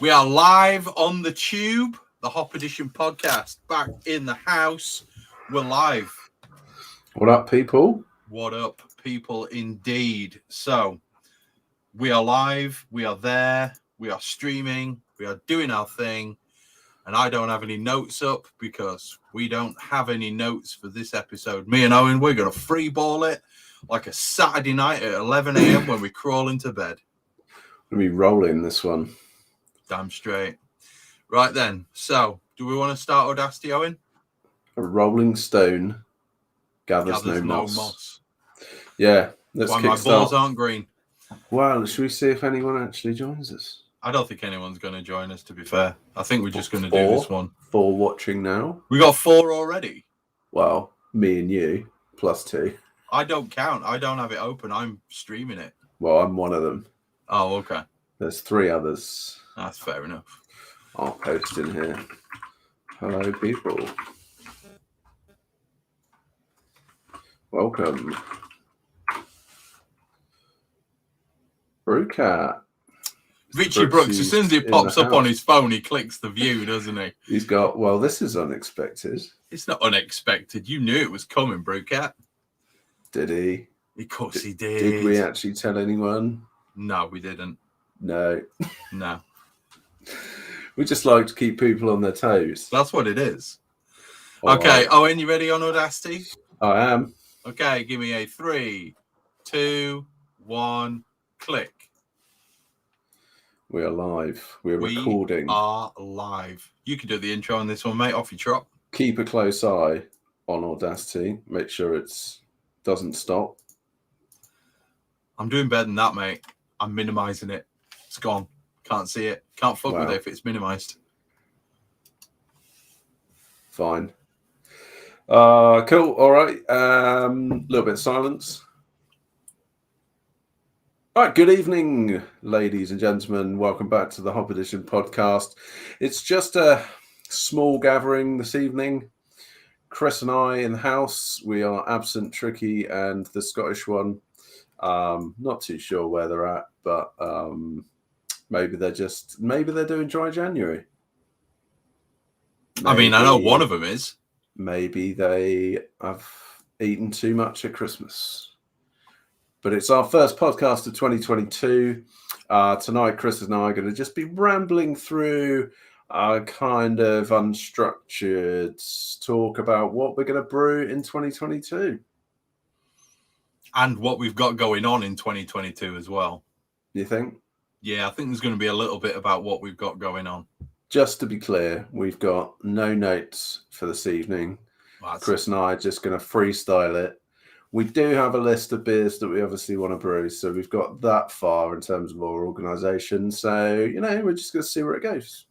We are live on the tube, the Hop Edition podcast, back in the house. We're live. What up, people? What up, people, indeed. So, we are live, we are there, we are streaming, we are doing our thing, and I don't have any notes up because we don't have any notes for this episode. Me and Owen, we're going to free ball it like a Saturday night at 11 a.m. when we crawl into bed. We'll be rolling this one. Damn straight. Right then, so do we want to start Audacity, Owen? A rolling stone gathers no moss. Yeah, let's Why my balls aren't green. Well, should we see if anyone actually joins us? I don't think anyone's going to join us, to be fair. I think we're just going to do this one. 4 watching now. We got 4 already. Well, me and you, plus 2. I don't count. I don't have it open. I'm streaming it. Well, I'm one of them. Oh, okay. There's 3 others. That's fair enough. I'll post in here. Hello, people. Welcome. Brewcat. Richie Brooks, as soon as he pops up on his phone, he clicks the view, doesn't he? He's got, well, this is unexpected. It's not unexpected. You knew it was coming, Brewcat. Did he? Of course he did. Did we actually tell anyone? No, we didn't. No. No. We just like to keep people on their toes. That's what it is. All okay, right. Owen, you ready on Audacity? I am. Okay, give me a 3, 2, 1, click. We are live. We're recording. We are live. You can do the intro on this one, mate. Off your trot. Keep a close eye on Audacity. Make sure it doesn't stop. I'm doing better than that, mate. I'm minimizing it. It's gone. Can't see it. Can't fuck with it if it's minimized. Fine. Cool. All right. Little bit of silence. All right. Good evening, ladies and gentlemen. Welcome back to the Hop Edition podcast. It's just a small gathering this evening. Chris and I in the house. We are absent Tricky and the Scottish one. Not too sure where they're at, but maybe they're doing dry January. I mean, I know one of them is. Maybe they have eaten too much at Christmas. But it's our first podcast of 2022. Tonight, Chris and I are going to just be rambling through a kind of unstructured talk about what we're going to brew in 2022. And what we've got going on in 2022 as well. You think? Yeah, I think there's going to be a little bit about what we've got going on. Just to be clear, we've got no notes for this evening. Chris and I are just going to freestyle it. We do have a list of beers that we obviously want to brew, so we've got that far in terms of our organisation. So, we're just going to see where it goes.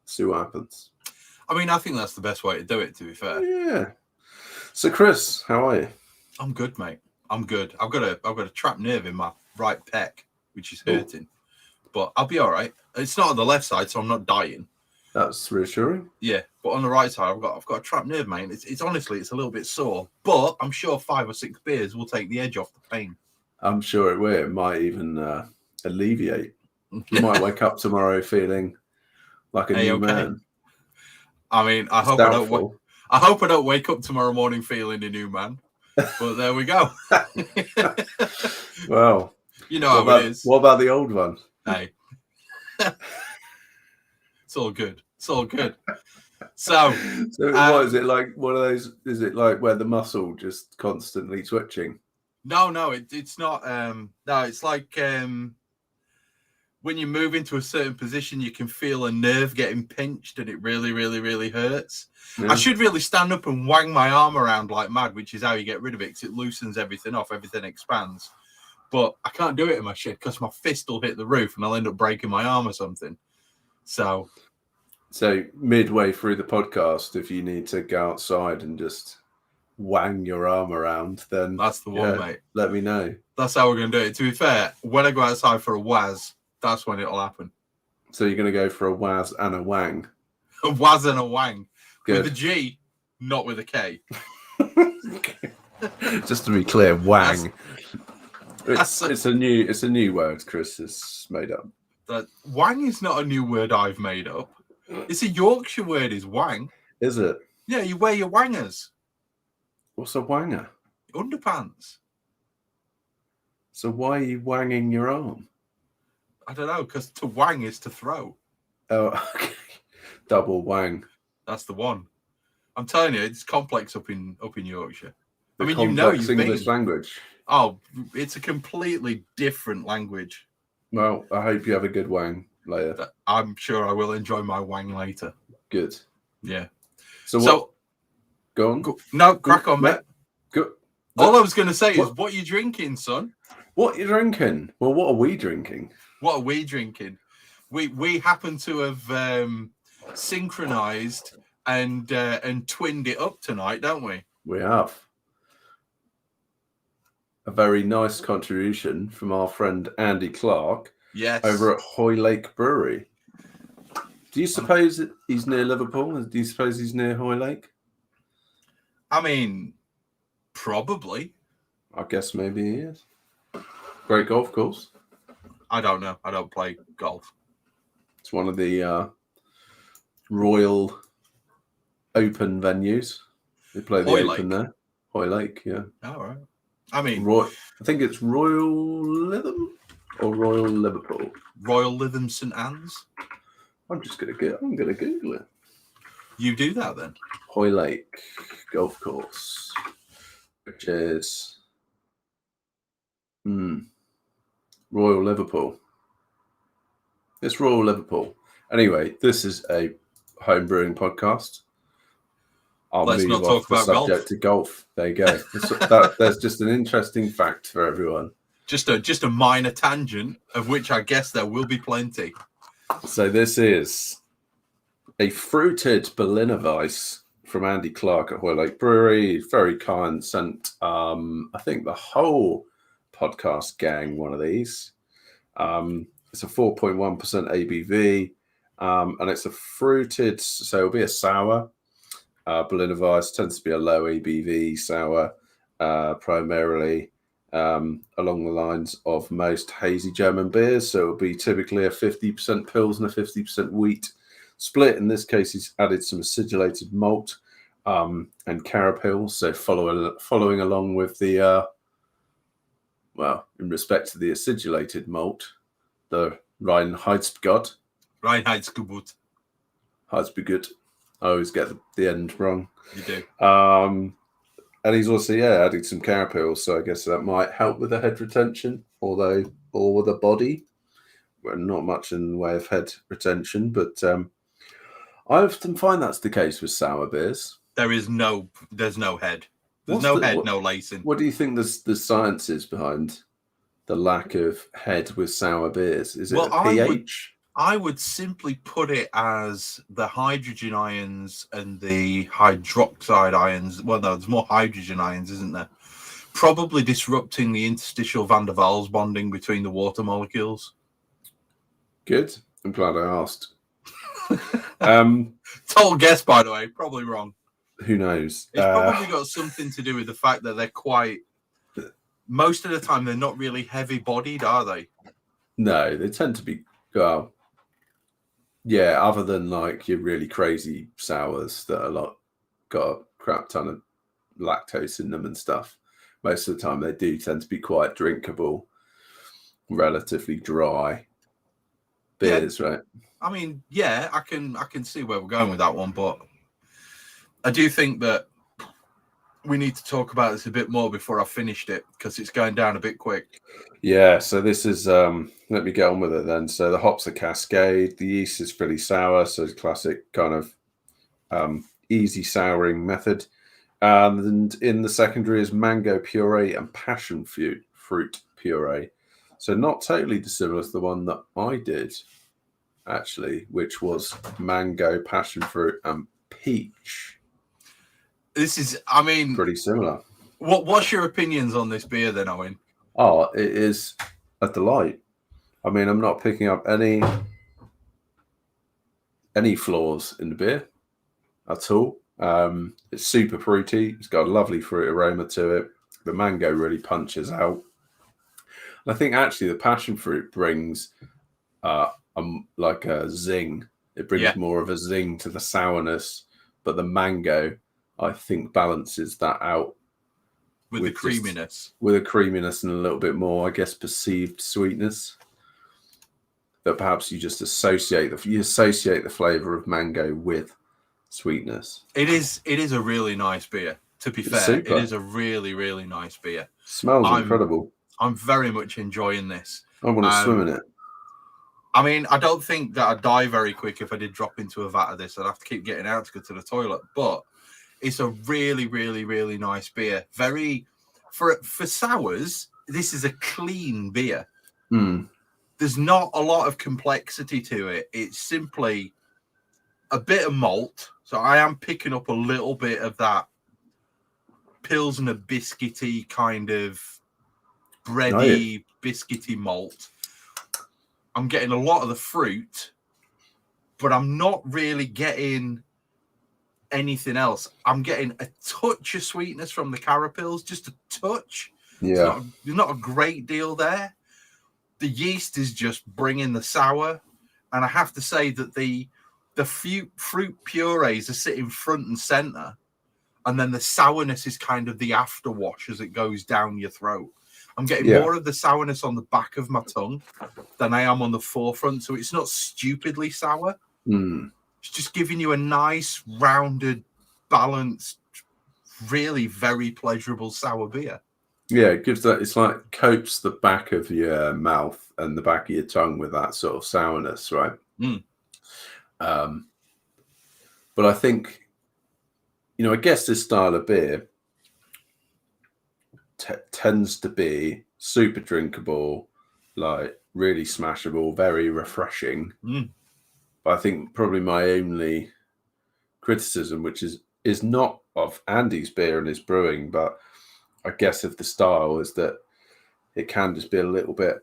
See what happens. I mean, I think that's the best way to do it, to be fair. Yeah. So, Chris, how are you? I'm good, mate. I'm good. I've got a trapped nerve in my right pec, which is hurting. Ooh. But I'll be all right. It's not on the left side, so I'm not dying. That's reassuring. Yeah, but on the right side, I've got a trapped nerve, mate. It's honestly, it's a little bit sore, but I'm sure 5 or 6 beers will take the edge off the pain. I'm sure it will. It might even alleviate. You might wake up tomorrow feeling like a new man. I mean, I hope I don't wake up tomorrow morning feeling a new man. But there we go. Well, you know how it is. What about the old one? Hey. It's all good. It's all good. So what is it like? One of those? Is it like where the muscle just constantly twitching? No, it's not. No, it's like when you move into a certain position, you can feel a nerve getting pinched, and it really, really, really hurts. Yeah. I should really stand up and wang my arm around like mad, which is how you get rid of it, because it loosens everything off, everything expands. But I can't do it in my shit because my fist will hit the roof, and I'll end up breaking my arm or something. So midway through the podcast, if you need to go outside and just wang your arm around, then that's the one, mate. Let me know. That's how we're going to do it. To be fair, when I go outside for a waz, that's when it'll happen. So you're going to go for a waz and a wang? A waz and a wang. Good. With a G, not with a K. Just to be clear, wang. It's a new word Chris has made up. That wang is not a new word I've made up. It's a Yorkshire word, is wang. Is it? Yeah, you wear your wangers. What's a wanger? Underpants. So why are you wanging your arm? I don't know, because to wang is to throw. Oh, okay. Double wang. That's the one. I'm telling you, it's complex up in Yorkshire. The I mean, complex you've English been. language. Oh, it's a completely different language. Well, I hope you have a good wang later. I'm sure I will enjoy my wang later. Good. Yeah. So what? Go on. No, crack on, mate. Go. All I was going to say is, what are you drinking, son? What are you drinking? Well, what are we drinking? What are we drinking? We happen to have synchronized and twinned it up tonight, don't we? We have. A very nice contribution from our friend Andy Clark. Yes. Over at Hoylake Brewery. Do you suppose that he's near Liverpool? Do you suppose he's near Hoylake? I mean, probably. I guess maybe he is. Great golf course. I don't know. I don't play golf. It's one of the Royal Open venues. They play the Hoylake. Open there. Hoylake, yeah. All right. I mean, I think it's Royal Lytham or Royal Liverpool. Royal Lytham St Anne's. I'm gonna Google it. You do that then. Hoylake Golf Course, which is Royal Liverpool. It's Royal Liverpool. Anyway, this is a home brewing podcast. Let's not talk about golf. To golf. There you go. There's just an interesting fact for everyone. Just a minor tangent, of which I guess there will be plenty. So this is a fruited Berliner Weisse from Andy Clark at Hoylake Brewery. Very kind. Sent, I think, the whole podcast gang one of these. It's a 4.1% ABV, and it's a fruited, so it'll be a sour. Berliner Weisse tends to be a low ABV sour, primarily along the lines of most hazy German beers. So it'll be typically a 50% Pilsner, 50% wheat split. In this case, he's added some acidulated malt and carapils. So following along with the, in respect to the acidulated malt, the Reinheitsgebot. Reinheitsgebot. Heitsgebot. I always get the end wrong. You do. And he's also, adding some carapils, so I guess that might help with the head retention, or with the body. Well, not much in the way of head retention, but I often find that's the case with sour beers. There's no head. There's no lacing. What do you think the science is behind the lack of head with sour beers? Is it a pH? I would simply put it as the hydrogen ions and the hydroxide ions. Well, no, there's more hydrogen ions, isn't there? Probably disrupting the interstitial van der Waals bonding between the water molecules. Good. I'm glad I asked. Total guess, by the way. Probably wrong. Who knows? It's probably got something to do with the fact that they're quite... Most of the time, they're not really heavy-bodied, are they? No, they tend to be... Yeah, other than like your really crazy sours that are got a crap ton of lactose in them and stuff. Most of the time they do tend to be quite drinkable, relatively dry beers, right? I mean, yeah, I can see where we're going with that one, but I do think that we need to talk about this a bit more before I've finished it, because it's going down a bit quick. Yeah, so this is, let me get on with it then. So the hops are Cascade, the yeast is pretty sour, so it's classic kind of easy souring method. And in the secondary is mango puree and passion fruit puree. So not totally dissimilar to the one that I did, actually, which was mango, passion fruit, and peach. This is, I mean... Pretty similar. What's your opinions on this beer then, Owen? Oh, it is a delight. I mean, I'm not picking up any flaws in the beer at all. It's super fruity. It's got a lovely fruit aroma to it. The mango really punches out. And I think actually the passion fruit brings like a zing. It brings Yeah. more of a zing to the sourness, but the mango, I think, balances that out with the creaminess. With a creaminess and a little bit more, I guess, perceived sweetness. But perhaps you just associate the flavor of mango with sweetness. It is a really nice beer. To be fair, super. It is a really, really nice beer. Smells incredible. I'm very much enjoying this. I want to swim in it. I mean, I don't think that I'd die very quick if I did drop into a vat of this. I'd have to keep getting out to go to the toilet. But it's a really, really, really nice beer. For sours, this is a clean beer. There's not a lot of complexity to it. It's simply a bit of malt. So I am picking up a little bit of that Pilsner biscuity kind of bready, biscuity malt. I'm getting a lot of the fruit, but I'm not really getting anything else. I'm getting a touch of sweetness from the carapils, just a touch. Yeah. There's not a great deal there. The yeast is just bringing the sour. And I have to say that the fruit purees are sitting front and center. And then the sourness is kind of the afterwash as it goes down your throat. I'm getting more of the sourness on the back of my tongue than I am on the forefront. So it's not stupidly sour. It's just giving you a nice, rounded, balanced, really very pleasurable sour beer. Yeah, it gives that. It's like coats the back of your mouth and the back of your tongue with that sort of sourness, right? But I think, I guess this style of beer tends to be super drinkable, like really smashable, very refreshing. But I think probably my only criticism, which is not of Andy's beer and his brewing, but I guess of the style, is that it can just be a little bit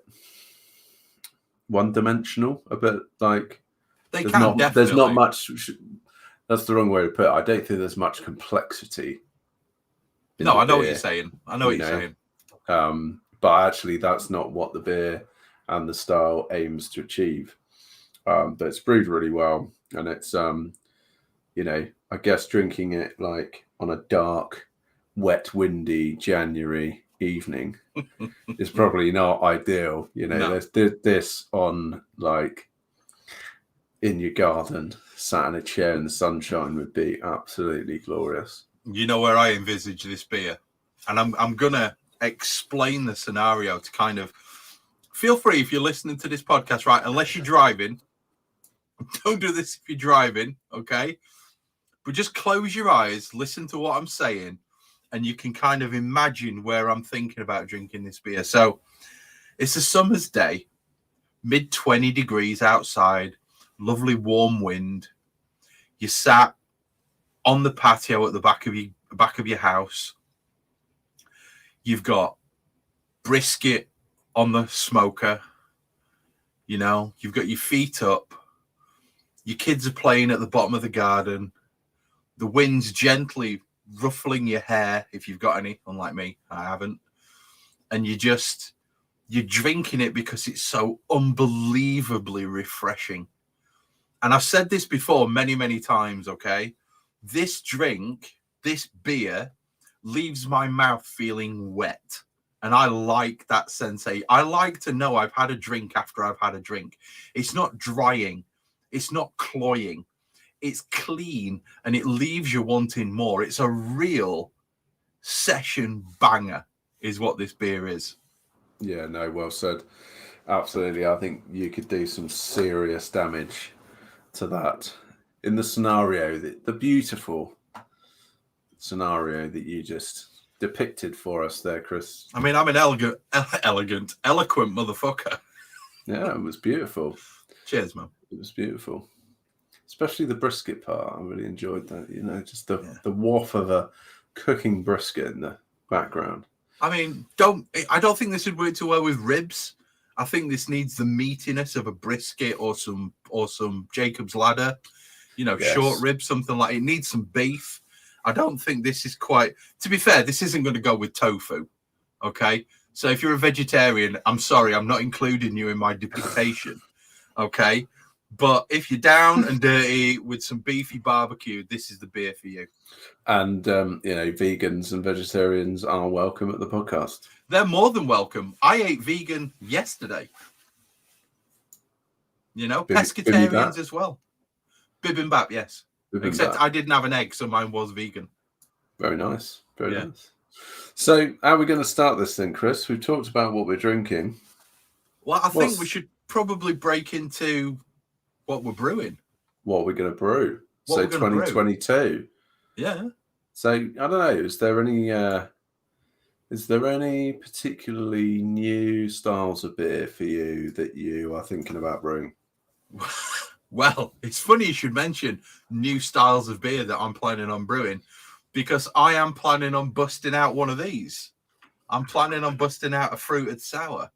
one-dimensional, a bit like there's not much. That's the wrong way to put it. I don't think there's much complexity. No, I know what you're saying. I know what you're saying. But actually, that's not what the beer and the style aims to achieve. But it's brewed really well, and it's I guess drinking it like on a dark, wet, windy January evening is probably not ideal. No. There's this on like in your garden, sat in a chair in the sunshine would be absolutely glorious. You know where I envisage this beer, and I'm gonna explain the scenario to kind of feel free if you're listening to this podcast, right? Unless you're driving, don't do this if you're driving, okay? But just close your eyes, listen to what I'm saying, and you can kind of imagine where I'm thinking about drinking this beer. So it's a summer's day, mid 20 degrees outside, lovely warm wind. You sat on the patio at the back of your house. You've got brisket on the smoker. You've got your feet up. Your kids are playing at the bottom of the garden. The wind's gently ruffling your hair, if you've got any, unlike me, I haven't. And you're drinking it because it's so unbelievably refreshing. And I've said this before many, many times, okay? This beer leaves my mouth feeling wet. And I like that sensation. I like to know I've had a drink after I've had a drink. It's not drying. It's not cloying. It's clean, and it leaves you wanting more. It's a real session banger is what this beer is. Yeah, no, well said. Absolutely. I think you could do some serious damage to that in the scenario, the beautiful scenario that you just depicted for us there, Chris. I mean, I'm an eloquent, motherfucker. Yeah, it was beautiful. Cheers, man. It was beautiful. Especially the brisket part. I really enjoyed that. Just the waft of a cooking brisket in the background. I mean, I don't think this would work too well with ribs. I think this needs the meatiness of a brisket or some Jacob's Ladder, short ribs, something like it needs some beef. I don't think this is quite, to be fair, this isn't going to go with tofu. Okay. So if you're a vegetarian, I'm sorry, I'm not including you in my depiction. Okay. But if you're down and dirty with some beefy barbecue, this is the beer for you. And, vegans and vegetarians are welcome at the podcast. They're more than welcome. I ate vegan yesterday. Pescatarians as well. Bibimbap, yes. Bibimbap. Except I didn't have an egg, so mine was vegan. Very nice. Very nice. So, how are we going to start this thing, Chris? We've talked about what we're drinking. Well, I think we should probably break into what we're brewing. What we're going to brew. So 2022. Brew. Yeah. So I don't know. Is there any particularly new styles of beer for you that you are thinking about brewing? Well, it's funny you should mention new styles of beer that I'm planning on brewing, because I am planning on busting out one of these. I'm planning on busting out a fruited sour.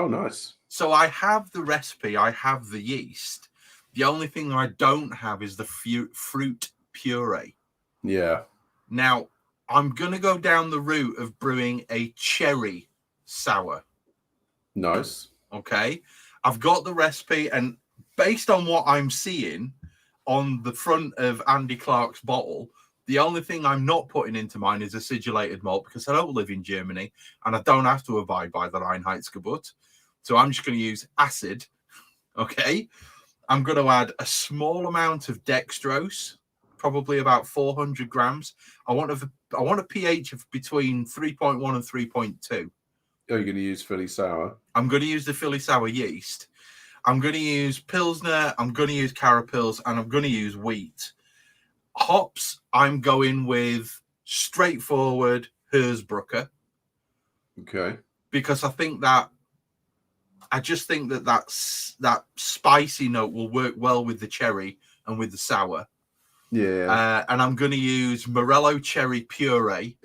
Oh, nice. So I have the recipe, I have the yeast. The only thing I don't have is the fruit puree. Yeah. Now, I'm going to go down the route of brewing a cherry sour. Nice. Okay. I've got the recipe, and based on what I'm seeing on the front of Andy Clark's bottle, the only thing I'm not putting into mine is acidulated malt, because I don't live in Germany and I don't have to abide by the Reinheitsgebot. So I'm just going to use acid. Okay. I'm going to add a small amount of dextrose, probably about 400 grams. I want a pH of between 3.1 and 3.2. Oh, you're going to use Philly sour? I'm going to use the Philly sour yeast. I'm going to use Pilsner. I'm going to use Carapils, and I'm going to use wheat. Hops, I'm going with straightforward Hersbrucker. Okay. Because I just think that spicy note will work well with the cherry and with the sour. Yeah. And I'm going to use Morello cherry puree,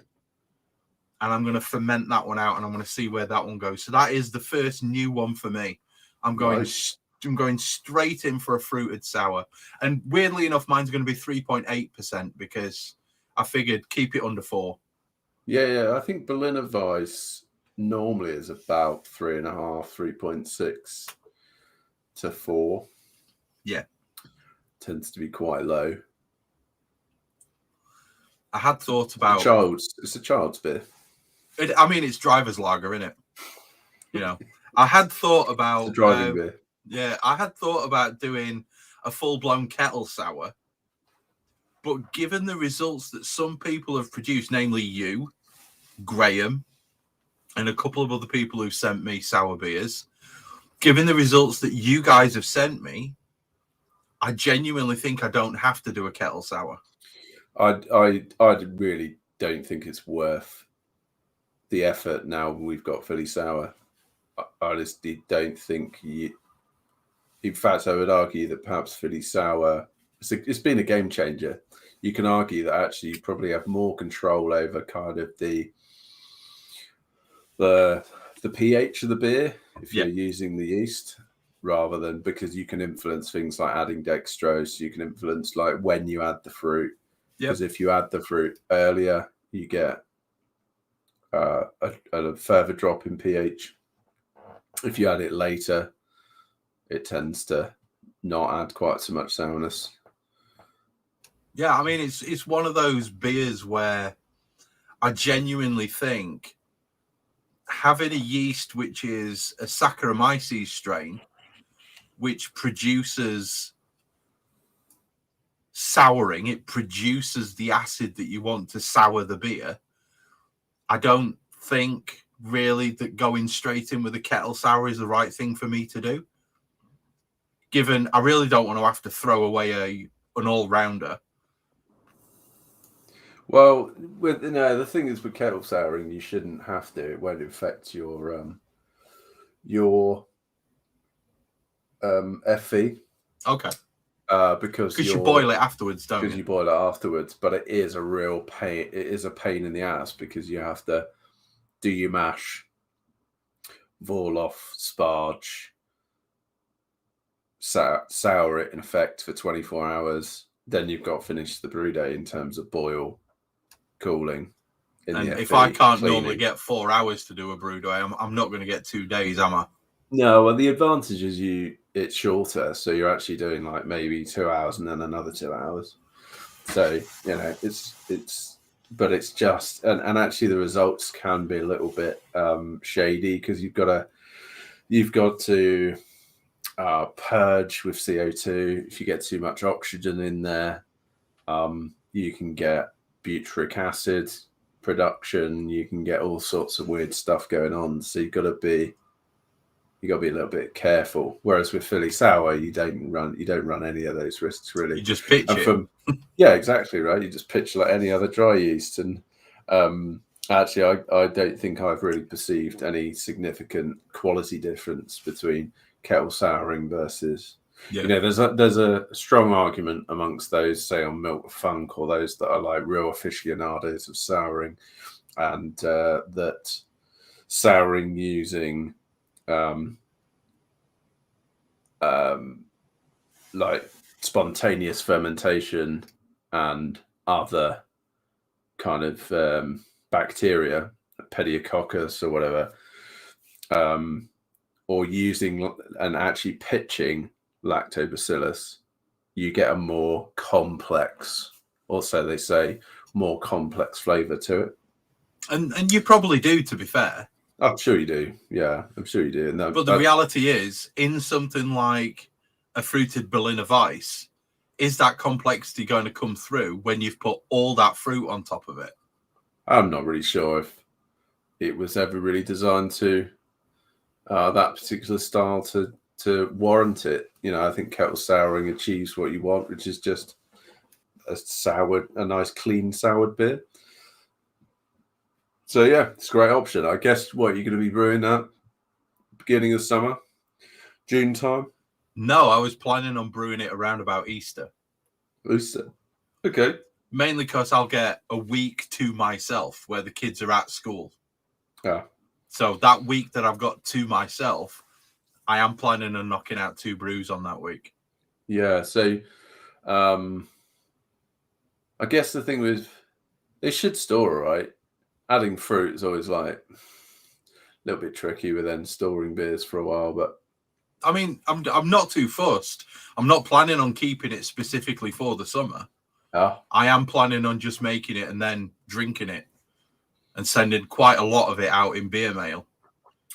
and I'm going to ferment that one out, and I'm going to see where that one goes. So that is the first new one for me. I'm going straight in for a fruited sour, and weirdly enough, mine's going to be 3.8% because I figured keep it under 4. Yeah. I think Berliner Weisse normally is about 3.5, 3.6 to 4. Yeah, tends to be quite low. I had thought about it's a child's beer. It's driver's lager, isn't it? I had thought about it's a driving beer. Yeah, I had thought about doing a full-blown kettle sour, but given the results that some people have produced, namely you, Graham, and a couple of other people who sent me sour beers, given the results that you guys have sent me, I genuinely think I don't have to do a kettle sour. I really don't think it's worth the effort now we've got Philly sour. I just don't think in fact, I would argue that perhaps Philly sour, it's been a game changer. You can argue that actually you probably have more control over kind of the pH of the beer if you're using the yeast, rather than, because you can influence things like adding dextrose. You can influence like when you add the fruit. Because if you add the fruit earlier, you get a further drop in pH. If you add it later, it tends to not add quite so much sourness. Yeah, it's one of those beers where I genuinely think having a yeast which is a Saccharomyces strain, which produces souring, it produces the acid that you want to sour the beer. I don't think really that going straight in with a kettle sour is the right thing for me to do, given I really don't want to have to throw away an all-rounder. Well, the thing is with kettle souring, you shouldn't have to. It won't affect your FV. Okay. Because you boil it afterwards, don't you? Because you boil it afterwards, but it is a real pain. It is a pain in the ass because you have to do your mash, Vorloff, sparge, sour it in effect for 24 hours. Then you've got to finish the brew day in terms of boil, cooling. And if I can't normally get 4 hours to do a brew day, I'm not going to get 2 days, am I? No, well, the advantage is it's shorter, so you're actually doing like maybe 2 hours and then another 2 hours. So but it's just and actually the results can be a little bit shady because you've got to purge with CO2. If you get too much oxygen in there, you can get butyric acid production. You can get all sorts of weird stuff going on. So you've got to be a little bit careful. Whereas with Philly Sour, you don't run any of those risks really. You just pitch it. Yeah, exactly right. You just pitch like any other dry yeast, and actually, I don't think I've really perceived any significant quality difference between kettle souring versus. Yeah. You know, there's a strong argument amongst those, say on Milk Funk, or those that are like real aficionados of souring, and that souring using like spontaneous fermentation and other kind of bacteria, pediococcus or whatever, or using and actually pitching lactobacillus, you get a more complex, also they say, more complex flavor to it. And you probably do, to be fair. I'm sure you do. Yeah, I'm sure you do. No, but the reality is, in something like a fruited Berliner Weisse, is that complexity going to come through when you've put all that fruit on top of it? I'm not really sure if it was ever really designed to that particular style to warrant it. You know, I think kettle souring achieves what you want, which is just a nice clean soured beer. So yeah, it's a great option. I guess what you're going to be brewing at beginning of summer, June time? No, I was planning on brewing it around about Easter. Easter. Okay. Mainly because I'll get a week to myself where the kids are at school. Yeah. So that week that I've got to myself, I am planning on knocking out 2 brews on that week. Yeah. So I guess the thing with they should store, right? Adding fruit is always like a little bit tricky with then storing beers for a while, but I mean, I'm not too fussed. I'm not planning on keeping it specifically for the summer. I am planning on just making it and then drinking it and sending quite a lot of it out in beer mail.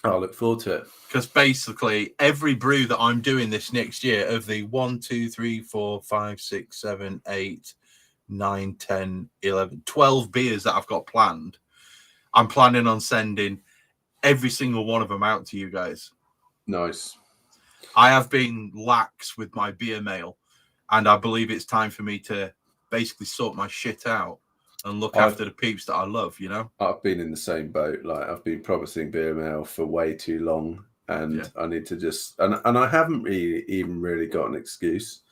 I look forward to it. Because basically every brew that I'm doing this next year of the 1, 2, 3, 4, 5, 6, 7, 8, 9, 10, 11, 12 beers that I've got planned, I'm planning on sending every single one of them out to you guys. Nice. I have been lax with my beer mail, and I believe it's time for me to basically sort my shit out and look after the peeps that I love, you know? I've been in the same boat. Like, I've been promising beer mail for way too long, and I need to just... And I haven't really got an excuse.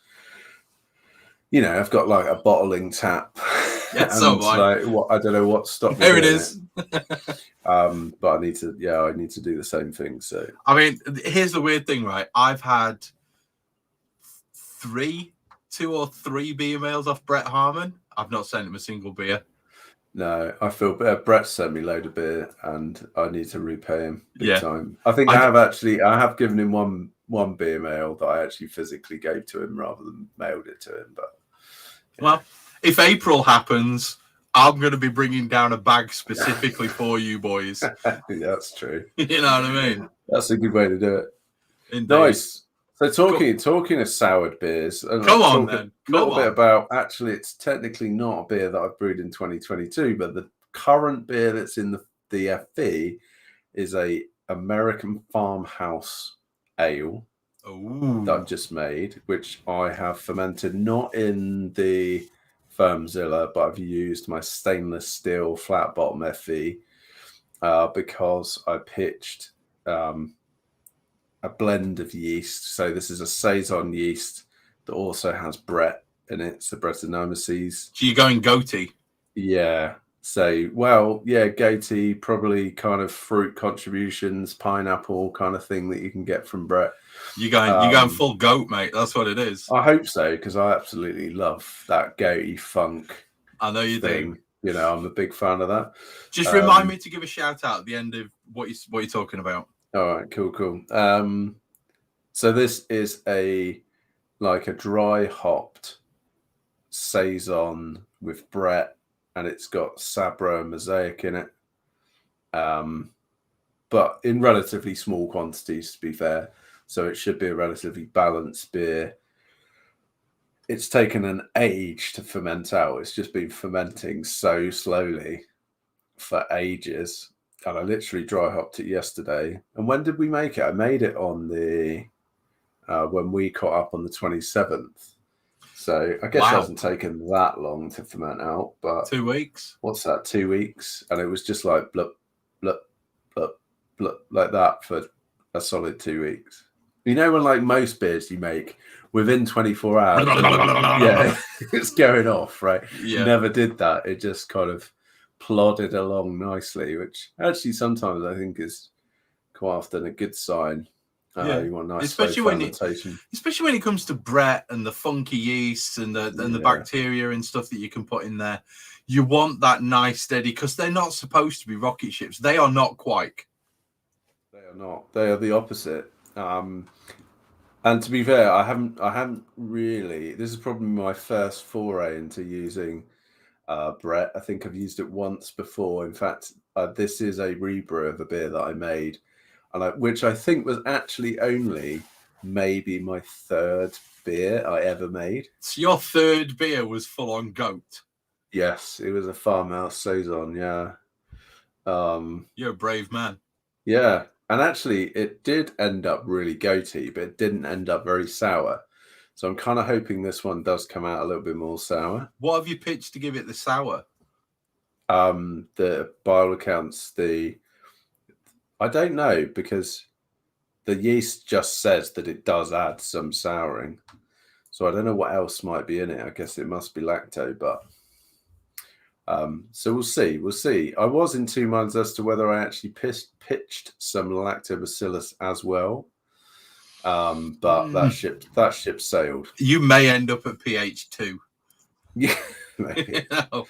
You know, I've got like a bottling tap. Yeah, so like, I don't know what stopped me. There it is. But I need to do the same thing. So I mean, here's the weird thing, right? I've had 2 or 3 beer mails off Brett Harmon. I've not sent him a single beer. No, I feel Brett sent me a load of beer, and I need to repay him big time. I think I have given him one beer mail that I actually physically gave to him rather than mailed it to him. But well, if April happens, I'm going to be bringing down a bag specifically for you boys. That's true. You know what I mean? That's a good way to do it. Indeed. Nice. So talking of soured beers, come on then. A little bit about, actually, it's technically not a beer that I've brewed in 2022, but the current beer that's in the FE is a American Farmhouse ale that I've just made, which I have fermented not in the Firmzilla, but I've used my stainless steel flat bottom FE because I pitched a blend of yeast. So this is a Saison yeast that also has Brett in it. So Brettanomyces. So you're going goatee? Yeah. So, goatee, probably kind of fruit contributions, pineapple kind of thing that you can get from Brett. You're going full goat, mate. That's what it is. I hope so, because I absolutely love that goatee funk. I know you thing. do. You know, I'm a big fan of that. Just remind me to give a shout out at the end of what you're talking about. All right, cool. So this is a dry hopped saison with Brett, and it's got Sabro and Mosaic in it. But in relatively small quantities, to be fair. So it should be a relatively balanced beer. It's taken an age to ferment out. It's just been fermenting so slowly for ages. And I literally dry hopped it yesterday. And when did we make it? I made it on when we caught up on the 27th. So I guess it hasn't taken that long to ferment out, but 2 weeks. What's that? 2 weeks, and it was just like blup, blup, blup, blup, like that for a solid 2 weeks. You know, when like most beers you make within 24 hours, yeah, it's going off, right? Yeah. Never did that. It just kind of plodded along nicely, which actually sometimes I think is quite often a good sign. You want nice especially fermentation. Especially when it comes to Brett and the funky yeasts and the bacteria and stuff that you can put in there. You want that nice steady, because they're not supposed to be rocket ships. They are not quite. They are not. They are the opposite. And to be fair, I haven't really. This is probably my first foray into using Brett. I think I've used it once before. In fact, this is a rebrew of a beer that I made, which I think was actually only maybe my third beer I ever made. So your third beer was full on goat? Yes, it was a Farmhouse saison. Yeah. You're a brave man. Yeah, and actually, it did end up really goaty, but it didn't end up very sour. So I'm kind of hoping this one does come out a little bit more sour. What have you pitched to give it the sour? The by all accounts, I don't know, because the yeast just says that it does add some souring. So I don't know what else might be in it. I guess it must be lacto, but so we'll see. We'll see. I was in two minds as to whether I actually pitched some lactobacillus as well. But that ship sailed. You may end up at pH 2. Yeah. Maybe. It'll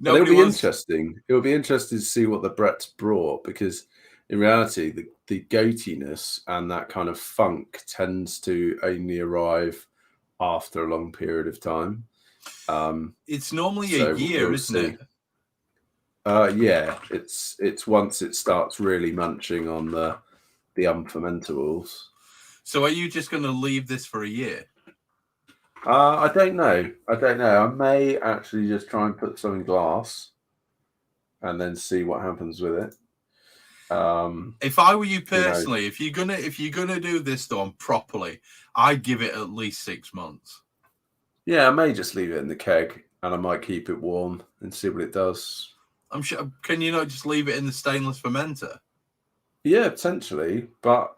be interesting. It'll be interesting to see what the Brett's brought, because in reality, the goatiness and that kind of funk tends to only arrive after a long period of time. It's normally a year, isn't it? Yeah, it's once it starts really munching on the unfermentables. So are you just going to leave this for a year? I don't know. I may actually just try and put some in glass and then see what happens with it. If I were you personally, if you're gonna do this done properly, I'd give it at least 6 months. Yeah, I may just leave it in the keg, and I might keep it warm and see what it does. I'm sure. Can you not just leave it in the stainless fermenter? Yeah, potentially, but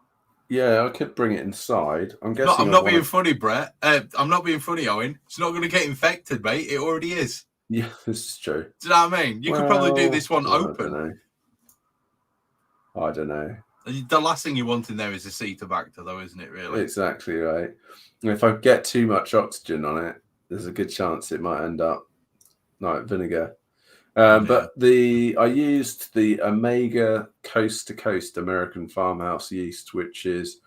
yeah, I could bring it inside. I'm guessing. I'm not being funny, Brett. I'm not being funny, Owen. It's not going to get infected, mate. It already is. Yeah, this is true. Do you know what I mean? You could probably do this one open. I don't know. The last thing you want in there is Acetobacter, though, isn't it, really? Exactly right. If I get too much oxygen on it, there's a good chance it might end up like vinegar. But I used the Omega Coast to Coast American Farmhouse yeast, which is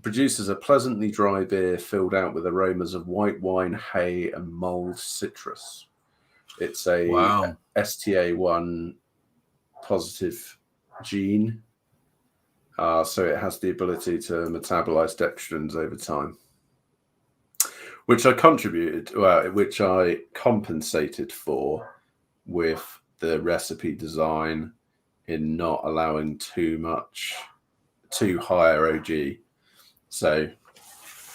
produces a pleasantly dry beer filled out with aromas of white wine, hay, and mulled citrus. It's a STA1 positive gene, so it has the ability to metabolize dextrins over time, which I compensated for with the recipe design in not allowing too high ROG. So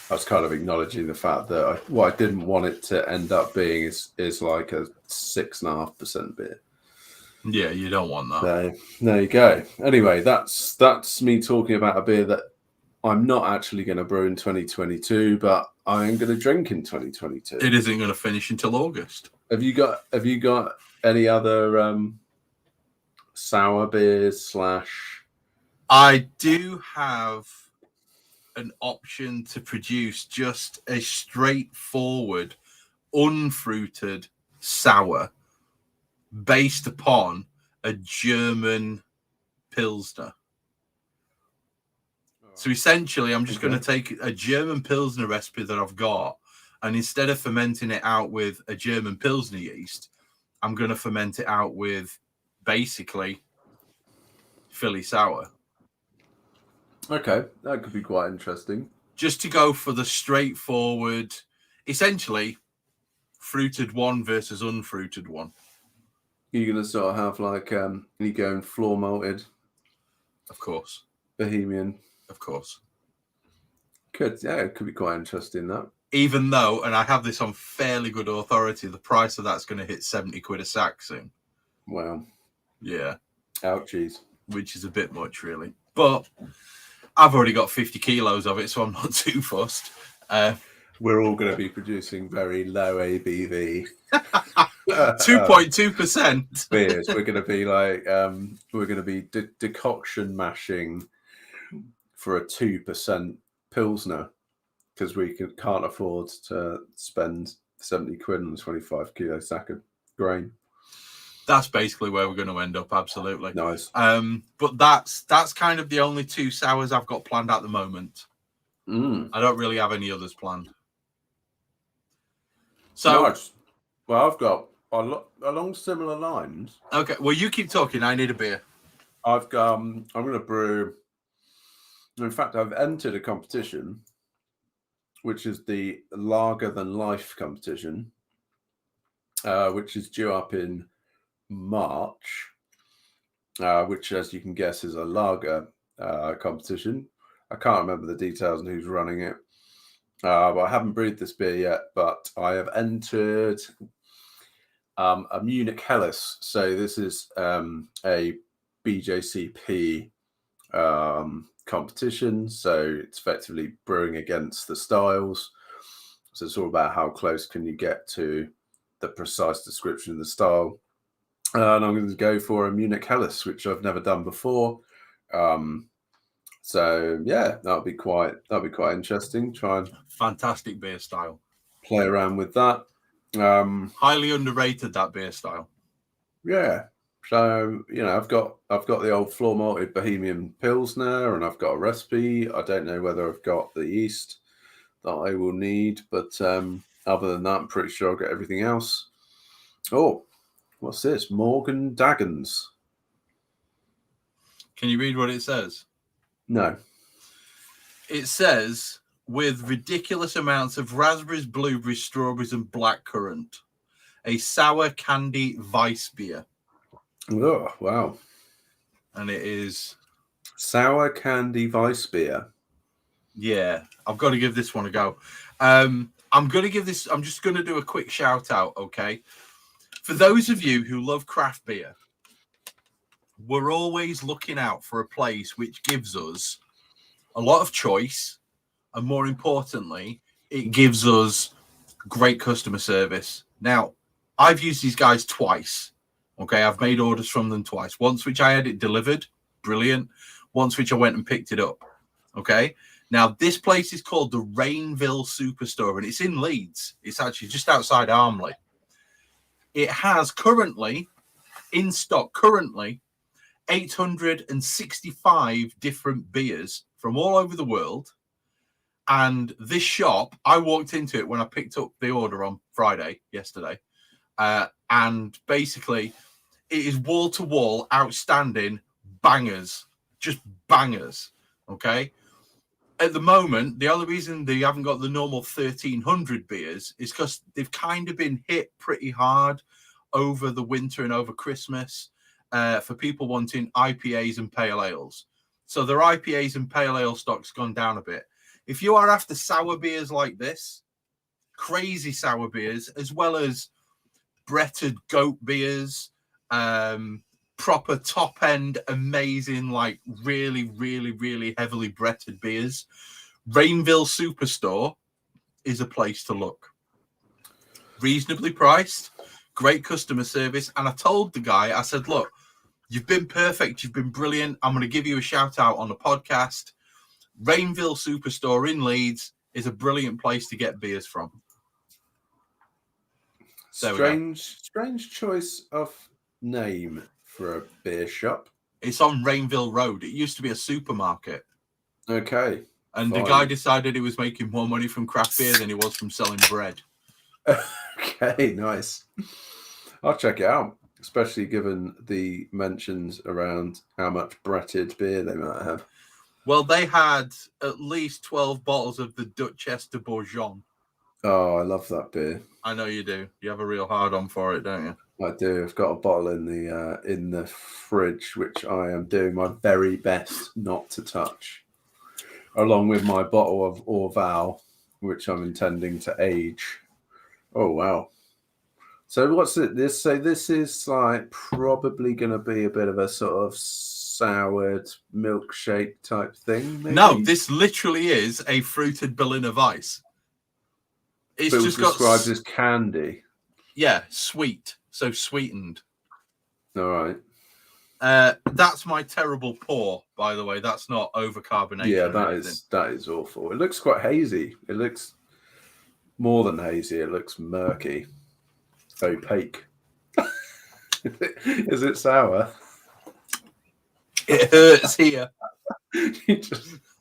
I was kind of acknowledging the fact that what I didn't want it to end up being is like a 6.5% beer. Yeah, you don't want that. So there you go. Anyway, that's me talking about a beer that I'm not actually going to brew in 2022, but I am going to drink in 2022. It isn't going to finish until August. Have you got any other sour beers / I do have an option to produce just a straightforward, unfruited sour based upon a German Pilsner. So essentially, I'm just going to take a German Pilsner recipe that I've got, and instead of fermenting it out with a German Pilsner yeast, I'm going to ferment it out with basically Philly sour. Okay, that could be quite interesting. Just to go for the straightforward, essentially, fruited one versus unfruited one. You're going to sort of have like, you going floor malted? Of course. Bohemian? Of course. It could be quite interesting, that. Even though, and I have this on fairly good authority, the price of that's going to hit 70 quid a sack soon. Wow. Yeah. Ouchies. Which is a bit much, really. But I've already got 50 kilos of it, so I'm not too fussed. We're all going to be producing very low ABV. 2.2% beers. We're going to be like, we're going to be decoction mashing for a 2% Pilsner because we can't afford to spend 70 quid on a 25 kilo sack of grain. That's basically where we're going to end up. Absolutely. Nice. But that's kind of the only two sours I've got planned at the moment. I don't really have any others planned. So, nice. Well, I've got along similar lines. Okay. Well, you keep talking. I need a beer. I'm going to brew. In fact, I've entered a competition, which is the Lager Than Life competition, which is due up in March, which, as you can guess, is a lager competition. I can't remember the details and who's running it. But I haven't brewed this beer yet, but I have entered a Munich Helles. So this is a BJCP competition. So it's effectively brewing against the styles. So it's all about how close can you get to the precise description of the style. And I'm going to go for a Munich Helles, which I've never done before. So yeah, that'll be quite interesting. Try and fantastic beer style. Play around with that. Highly underrated, that beer style. Yeah. So I've got the old floor malted Bohemian Pilsner, and I've got a recipe. I don't know whether I've got the yeast that I will need, but other than that, I'm pretty sure I'll get everything else. Oh, what's this? Morgan Daggans. Can you read what it says? No. It says, with ridiculous amounts of raspberries, blueberries, strawberries, and blackcurrant, a sour candy Weisse beer. Oh, wow. And it is... sour candy Weisse beer. Yeah, I've got to give this one a go. I'm just going to do a quick shout out, okay? For those of you who love craft beer, we're always looking out for a place which gives us a lot of choice, and more importantly, it gives us great customer service. Now, I've used these guys twice. Okay, I've made orders from them twice. Once which I had it delivered, brilliant. Once which I went and picked it up. Okay, now this place is called the Rainville Superstore, and it's in Leeds. It's actually just outside Armley. It has currently, in stock, 865 different beers from all over the world. And this shop, I walked into it when I picked up the order on Friday, yesterday. And basically, it is wall-to-wall, outstanding bangers. Just bangers, okay? At the moment, the only reason they haven't got the normal 1,300 beers is because they've kind of been hit pretty hard over the winter and over Christmas for people wanting IPAs and pale ales. So their IPAs and pale ale stock's gone down a bit. If you are after sour beers like this, crazy sour beers, as well as bretted goat beers, proper top end, amazing, like really, really, really heavily bretted beers, Rainville Superstore is a place to look. Reasonably priced, great customer service. And I told the guy, I said, look, you've been perfect. You've been brilliant. I'm going to give you a shout out on the podcast. Rainville Superstore in Leeds is a brilliant place to get beers from. Strange choice of name for a beer shop. It's on Rainville Road. It used to be a supermarket. Okay. And the guy decided he was making more money from craft beer than he was from selling bread. Okay, nice. I'll check it out, especially given the mentions around how much Bretted beer they might have. Well, they had at least 12 bottles of the Duchesse de Bourgogne. Oh, I love that beer. I know you do. You have a real hard on for it, don't you? I do. I've got a bottle in the fridge, which I am doing my very best not to touch, along with my bottle of Orval, which I'm intending to age. Oh wow! So what's it? This is like probably going to be a bit of a sort of soured milkshake type thing. Maybe? No, this literally is a fruited Berliner Weisse. It's Bill just described got as candy. Yeah, sweet. So sweetened. All right. That's my terrible pour, by the way. That's not over carbonation. Yeah, that is awful. It looks quite hazy. It looks more than hazy. It looks murky, opaque. Is it sour? It hurts here.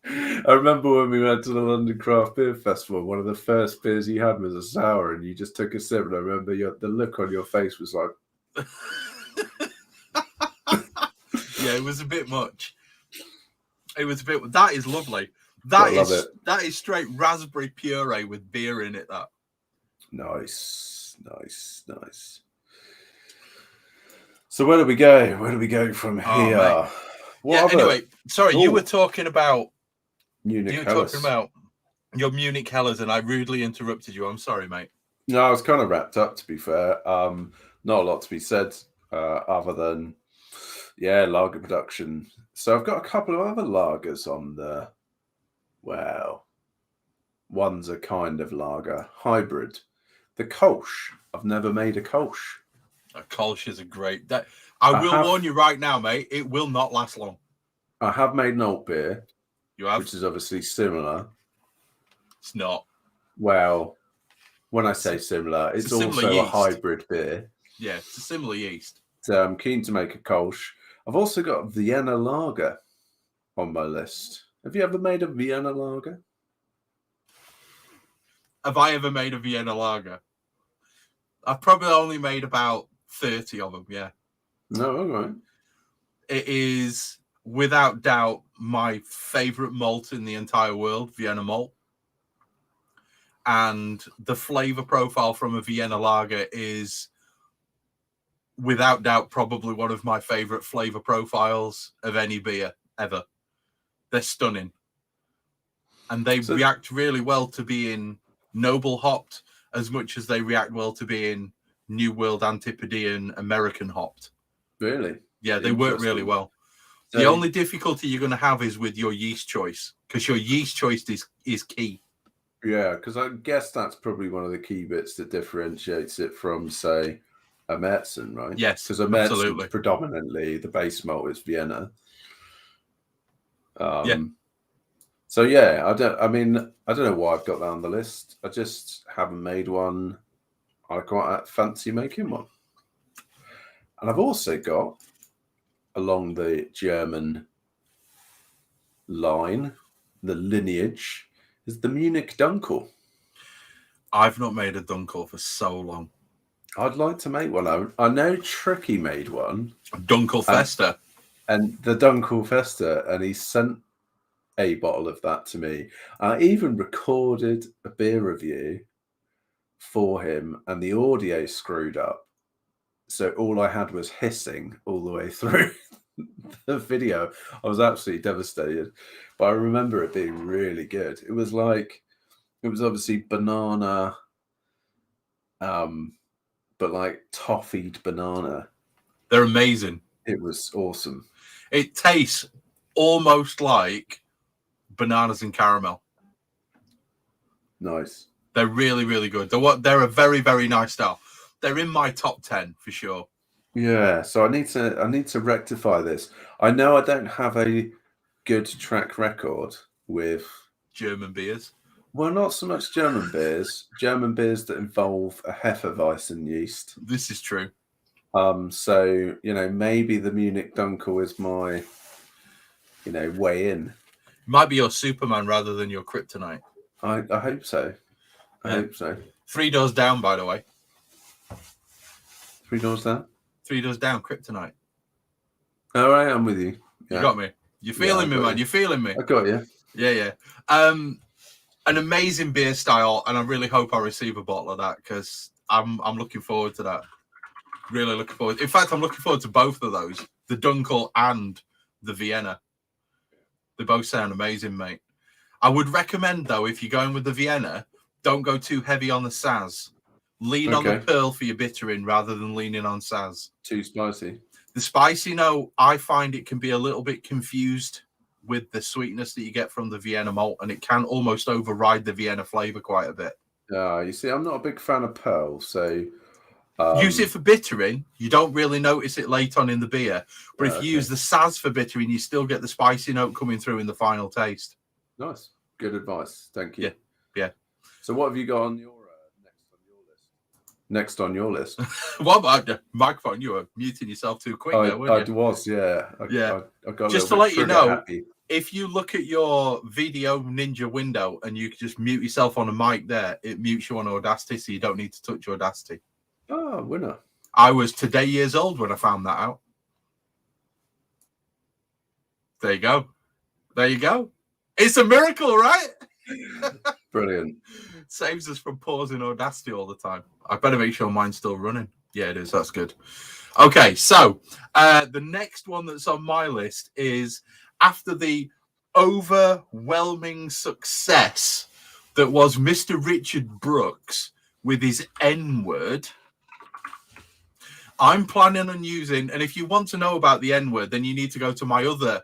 I remember when we went to the London Craft Beer Festival, one of the first beers you had was a sour, and you just took a sip, and I remember the look on your face was like... Yeah, it was a bit much. It was a bit... That is lovely. That is straight raspberry puree with beer in it, that. Nice. So where do we go? Where do we go from here? Anyway, sorry, you were talking about... Munich you were talking about your Munich Hellers, and I rudely interrupted you. I'm sorry, mate. No, I was kind of wrapped up, to be fair. Not a lot to be said other than, lager production. So I've got a couple of other lagers on the, one's a kind of lager, hybrid. The Kolsch. I've never made a Kolsch. A Kolsch is a great... I will warn you right now, mate, it will not last long. I have made an alt beer. You have? Which is obviously similar. It's not. Well, when I say similar, it's also a hybrid beer. Yeah, it's a similar yeast. So I'm keen to make a Kolsch. I've also got a Vienna lager on my list. Have you ever made a Vienna lager? Have I ever made a Vienna lager? I've probably only made about 30 of them, yeah. No, all right. It is, without doubt, my favourite malt in the entire world, Vienna malt. And the flavour profile from a Vienna lager is, without doubt, probably one of my favourite flavour profiles of any beer ever. They're stunning. And they react really well to being noble hopped as much as they react well to being New World Antipodean American hopped. Really? Yeah, they work really well. The only difficulty you're going to have is with your yeast choice, because your yeast choice is key. Yeah, because I guess that's probably one of the key bits that differentiates it from, say, a Märzen, right? Yes, because a Märzen predominantly the base malt is Vienna. So yeah, I don't know why I've got that on the list. I just haven't made one. I quite fancy making one. And I've also got, along the German line, the lineage, is the Munich Dunkel. I've not made a Dunkel for so long. I'd like to make one. I know Tricky made one. Dunkel Festa. And the Dunkel Festa, and he sent a bottle of that to me. I even recorded a beer review for him, and the audio screwed up. So all I had was hissing all the way through the video. I was absolutely devastated. But I remember it being really good. It was obviously banana, but like toffeed banana. They're amazing. It was awesome. It tastes almost like bananas and caramel. Nice. They're really, really good. They're a very, very nice style. They're in my top 10 for sure. Yeah, so I need to rectify this. I know I don't have a good track record with German beers. Well, not so much German beers. German beers that involve a Hefeweizen yeast. This is true. So maybe the Munich Dunkel is my, way in. Might be your Superman rather than your kryptonite. I hope so. I hope so. 3 doors down, by the way. 3 doors down? 3 doors down, kryptonite. All right, I'm with you. Yeah. You got me. You're feeling me, man. You're feeling me. I got you. Yeah. An amazing beer style, and I really hope I receive a bottle of that because I'm looking forward to that. Really looking forward. In fact, I'm looking forward to both of those, the Dunkel and the Vienna. They both sound amazing, mate. I would recommend, though, if you're going with the Vienna, don't go too heavy on the Saz. Lean on the Pearl for your bittering rather than leaning on Saz. Too spicy. The spicy note, I find it can be a little bit confused with the sweetness that you get from the Vienna malt, and it can almost override the Vienna flavour quite a bit. You see, I'm not a big fan of Pearl, so... use it for bittering. You don't really notice it late on in the beer. But if you use the Saz for bittering, you still get the spicy note coming through in the final taste. Nice. Good advice. Thank you. Yeah. So what have you got on your next on your list? What about the microphone? You were muting yourself too quick there, weren't you? I was, yeah. I got just to let you know, happy. If you look at your video Ninja window and you just mute yourself on a mic there, it mutes you on Audacity, so you don't need to touch Audacity. Oh, winner. I was today years old when I found that out. There you go. It's a miracle, right? Brilliant. Saves us from pausing Audacity all the time. I better make sure mine's still running. Yeah, it is. That's good. Okay, so the next one that's on my list is after the overwhelming success that was Mr. Richard Brooks with his N-word, I'm planning on using, and if you want to know about the N-word, then you need to go to my other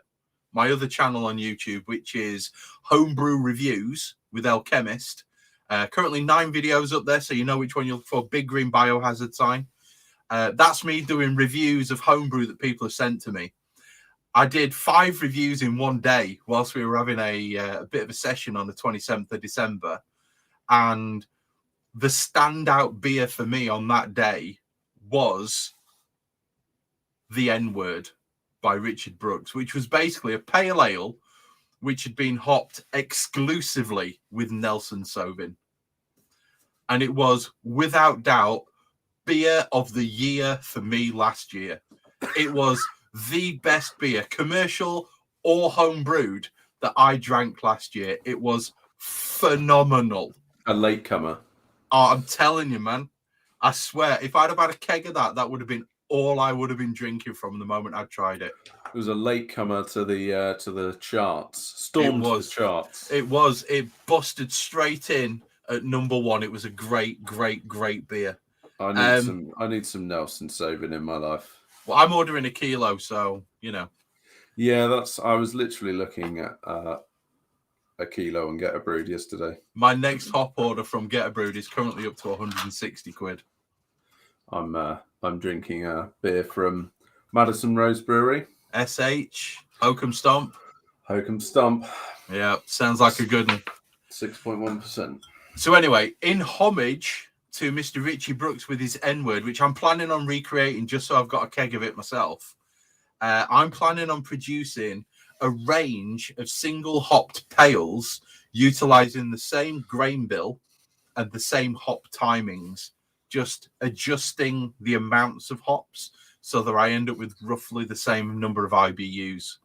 channel on YouTube, which is Homebrew Reviews with Alchemist. Currently 9 videos up there, so you know which one you'll look for. Big green biohazard sign. That's me doing reviews of homebrew that people have sent to me. I did 5 reviews in one day whilst we were having a bit of a session on the 27th of December. And the standout beer for me on that day was the N-word by Richard Brooks, which was basically a pale ale which had been hopped exclusively with Nelson Sauvin. And it was, without doubt, beer of the year for me last year. It was the best beer, commercial or home brewed, that I drank last year. It was phenomenal. A latecomer. Oh, I'm telling you, man. I swear, if I'd have had a keg of that would have been all I would have been drinking from the moment I tried it. It was a latecomer to the charts. Stormed the charts. It was. It busted straight in at number 1. It was a great beer. I need some Nelson Sauvin in my life. Well, I'm ordering a kilo, so you know. Yeah, I was literally looking at a kilo and Get a Brewed yesterday. My next hop order from Get a Brewed is currently up to 160 quid. I'm drinking a beer from Madison Rose Brewery. SH Hokum Stomp. Yeah, sounds like a good one. 6.1%. So anyway, in homage to Mr. Richie Brooks with his N-word, which I'm planning on recreating just so I've got a keg of it myself, I'm planning on producing a range of single hopped pails utilizing the same grain bill and the same hop timings, just adjusting the amounts of hops so that I end up with roughly the same number of IBUs.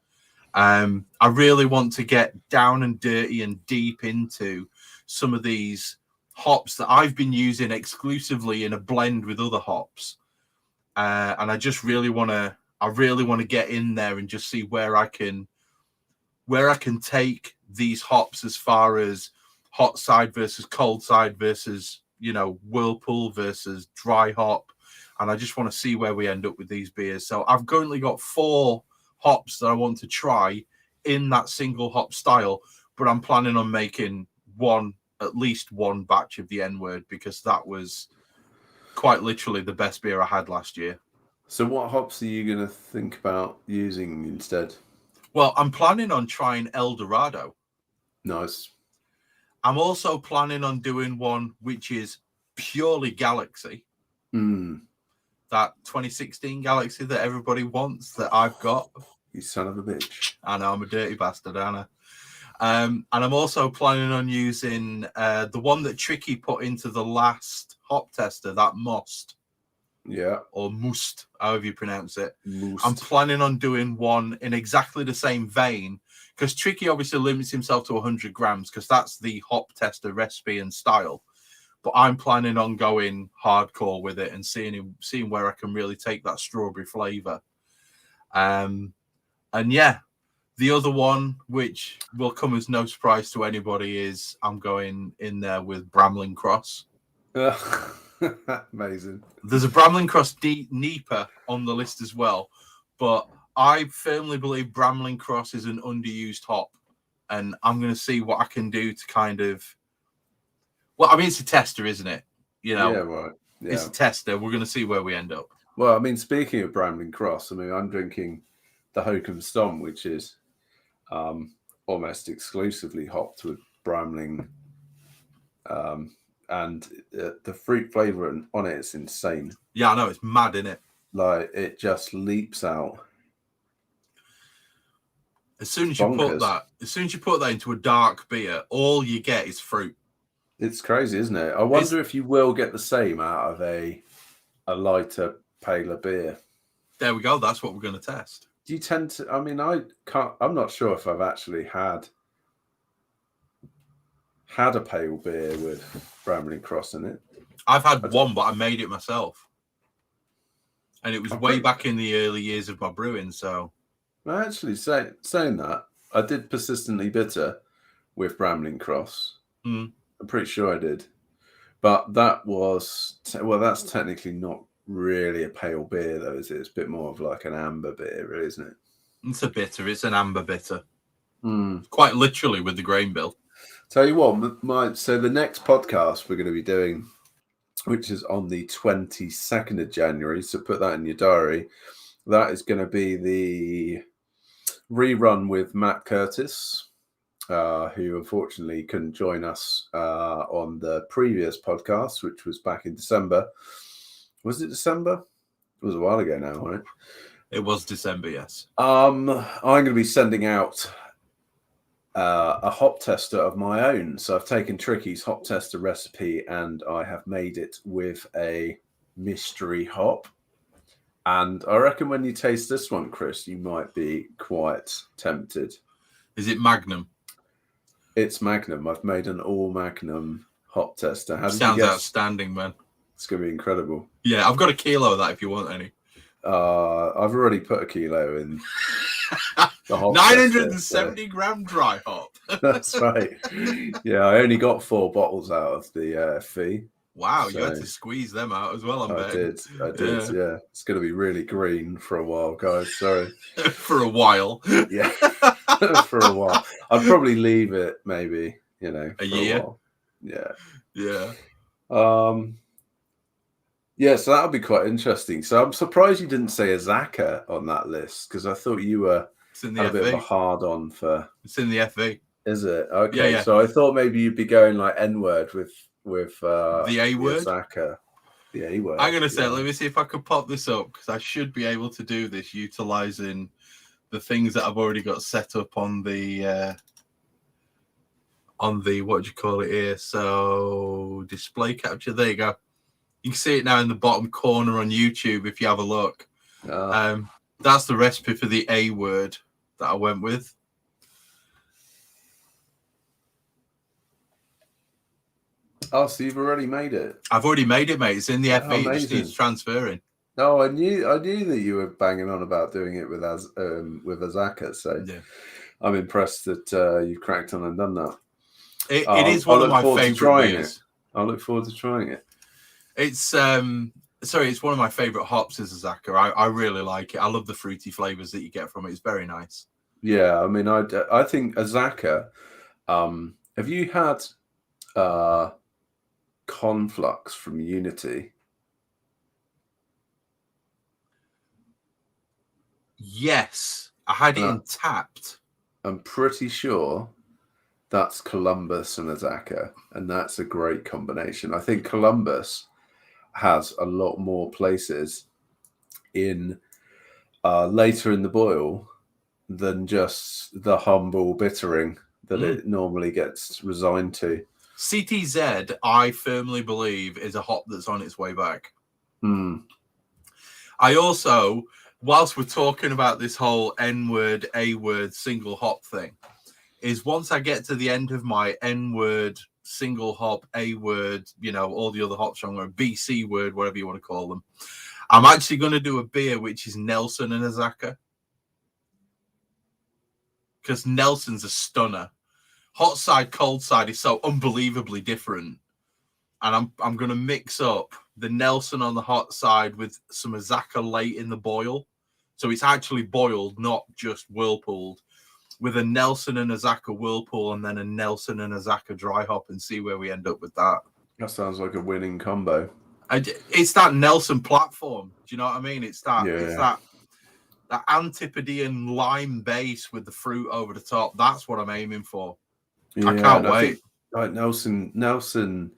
I really want to get down and dirty and deep into some of these hops that I've been using exclusively in a blend with other hops. And I just really want to get in there and just see where I can take these hops as far as hot side versus cold side versus, whirlpool versus dry hop. And I just want to see where we end up with these beers. So I've currently got 4 hops that I want to try in that single hop style, but I'm planning on making at least one batch of the N-word because that was quite literally the best beer I had last year. So what hops are you going to think about using instead? Well, I'm planning on trying El Dorado. Nice. I'm also planning on doing one which is purely Galaxy. That 2016 Galaxy that everybody wants that I've got. You son of a bitch. I know, I'm a dirty bastard, aren't And I'm also planning on using the one that Tricky put into the last hop tester, that Most. Yeah. Or Must, however you pronounce it. Must. I'm planning on doing one in exactly the same vein, because Tricky obviously limits himself to 100 grams because that's the hop tester recipe and style. But I'm planning on going hardcore with it and seeing where I can really take that strawberry flavor. And yeah, the other one, which will come as no surprise to anybody, is I'm going in there with Bramling Cross. Amazing. There's a Bramling Cross Nipah on the list as well, but I firmly believe Bramling Cross is an underused hop, and I'm going to see what I can do to kind of. Well, I mean, it's a tester, isn't it? You know, yeah, right. Yeah. It's a tester. We're going to see where we end up. Well, I mean, speaking of Bramling Cross, I mean, I'm drinking the Hokum Stom, which is almost exclusively hopped with Bramling, and the fruit flavor on it is insane. Yeah, I know, it's mad, isn't it? Like, it just leaps out. As soon as you put that into a dark beer, all you get is fruit. It's crazy, isn't it? I wonder if you will get the same out of a lighter, paler beer. There we go. That's what we're going to test. Do you tend to? I mean, I'm not sure if I've actually had a pale beer with Bramling Cross in it. I've had one, but I made it myself, and it was way back in the early years of my brewing. So, actually, saying that, I did Persistently Bitter with Bramling Cross. Mm. I'm pretty sure I did, but that was that's technically not really a pale beer, though, is it? It's a bit more of like an amber beer, really, isn't it? It's a bitter. It's an amber bitter. Mm. Quite literally with the grain bill. Tell you what, so the next podcast we're going to be doing, which is on the 22nd of January, so put that in your diary, that is going to be the rerun with Matt Curtis, who unfortunately couldn't join us on the previous podcast, which was back in December. Was it December? It was a while ago now, right? It was December, yes. I'm going to be sending out a hop tester of my own. So I've taken Tricky's hop tester recipe and I have made it with a mystery hop. And I reckon when you taste this one, Chris, you might be quite tempted. Is it Magnum? It's Magnum. I've made an all Magnum hop tester. Sounds outstanding, man. It's going to be incredible. Yeah, I've got a kilo of that if you want any. I've already put a kilo in. 970 gram dry hop. That's right. Yeah, I only got 4 bottles out of the fee. Wow, so you had to squeeze them out as well, I did, yeah. It's going to be really green for a while, guys. Sorry. For a while. Yeah, for a while. I'd probably leave it maybe, a year. While. Yeah. Yeah. Yeah, so that would be quite interesting. So I'm surprised you didn't say Azaka on that list, because I thought you were a bit of a hard-on for... It's in the FV. Is it? Okay, yeah. So I thought maybe you'd be going like N-word with the A word. Azaka. The A word. I'm gonna say, let me see if I can pop this up, because I should be able to do this utilizing the things that I've already got set up on the what do you call it here? So display capture. There you go. You can see it now in the bottom corner on YouTube if you have a look. That's the recipe for the A word that I went with. Oh, so you've already made it? I've already made it, mate. It's in the FV. It just needs transferring. No, I knew that you were banging on about doing it with Azaka. So yeah. I'm impressed that you've cracked on and done that. It is one of my favorite beers. I look forward to trying it. It's it's one of my favorite hops is Azaka. I really like it. I love the fruity flavors that you get from it. It's very nice. Yeah, I mean, I think Azaka. Have you had Conflux from Unity? Yes, I had it in Tapped. I'm pretty sure that's Columbus and Azaka, and that's a great combination. I think Columbus has a lot more places in later in the boil than just the humble bittering that it normally gets resigned to. CTZ, I firmly believe, is a hop that's on its way back. I also, whilst we're talking about this whole N-word, A-word, single hop thing, is once I get to the end of my N-word, single hop, A-word, all the other hops I'm going, BC word, whatever you want to call them, I'm actually going to do a beer which is Nelson and Azaka. Because Nelson's a stunner. Hot side, cold side is so unbelievably different. And I'm going to mix up the Nelson on the hot side with some Azaka late in the boil. So it's actually boiled, not just whirlpooled, with a Nelson and Azaka whirlpool and then a Nelson and Azaka dry hop and see where we end up with that. That sounds like a winning combo. It's that Nelson platform. Do you know what I mean? It's that. Yeah. It's that Antipodean lime base with the fruit over the top. That's what I'm aiming for. Yeah, I can't wait. Like Nelson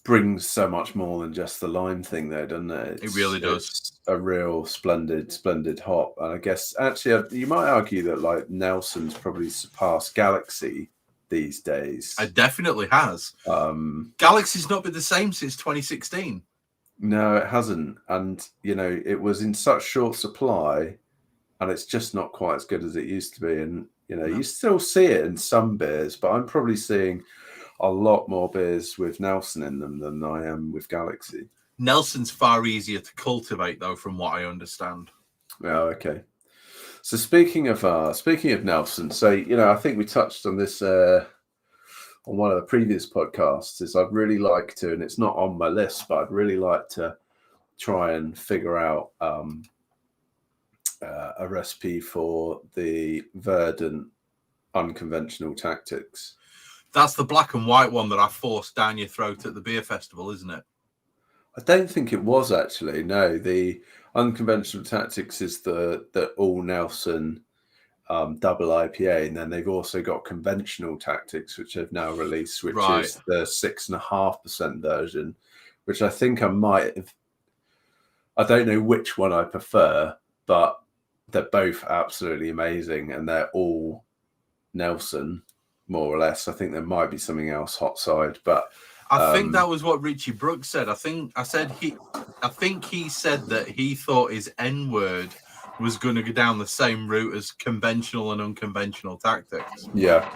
brings so much more than just the lime thing, though, doesn't it? It really does. It's a real splendid hop, and I guess actually you might argue that like Nelson's probably surpassed Galaxy these days. It definitely has. Galaxy's not been the same since 2016. No, it hasn't, and it was in such short supply, and it's just not quite as good as it used to be. And you still see it in some beers, but I'm probably seeing a lot more beers with Nelson in them than I am with Galaxy. Nelson's far easier to cultivate, though, from what I understand. Oh, okay. So speaking of Nelson, so I think we touched on this on one of the previous podcasts. Is I'd really like to, and it's not on my list, but I'd really like to try and figure out a recipe for the Verdant unconventional tactics. That's the black and white one that I forced down your throat at the beer festival, isn't it? I don't think it was actually. No, the unconventional tactics is the all Nelson double IPA, and then they've also got conventional tactics, which they've now released, which is the 6.5% version, which I think I might have. I don't know which one I prefer, but they're both absolutely amazing, and they're all Nelson, more or less. I think there might be something else hot side, but I think that was what Richie Brooks said. I think he said that he thought his N-word was going to go down the same route as conventional and unconventional tactics. Yeah,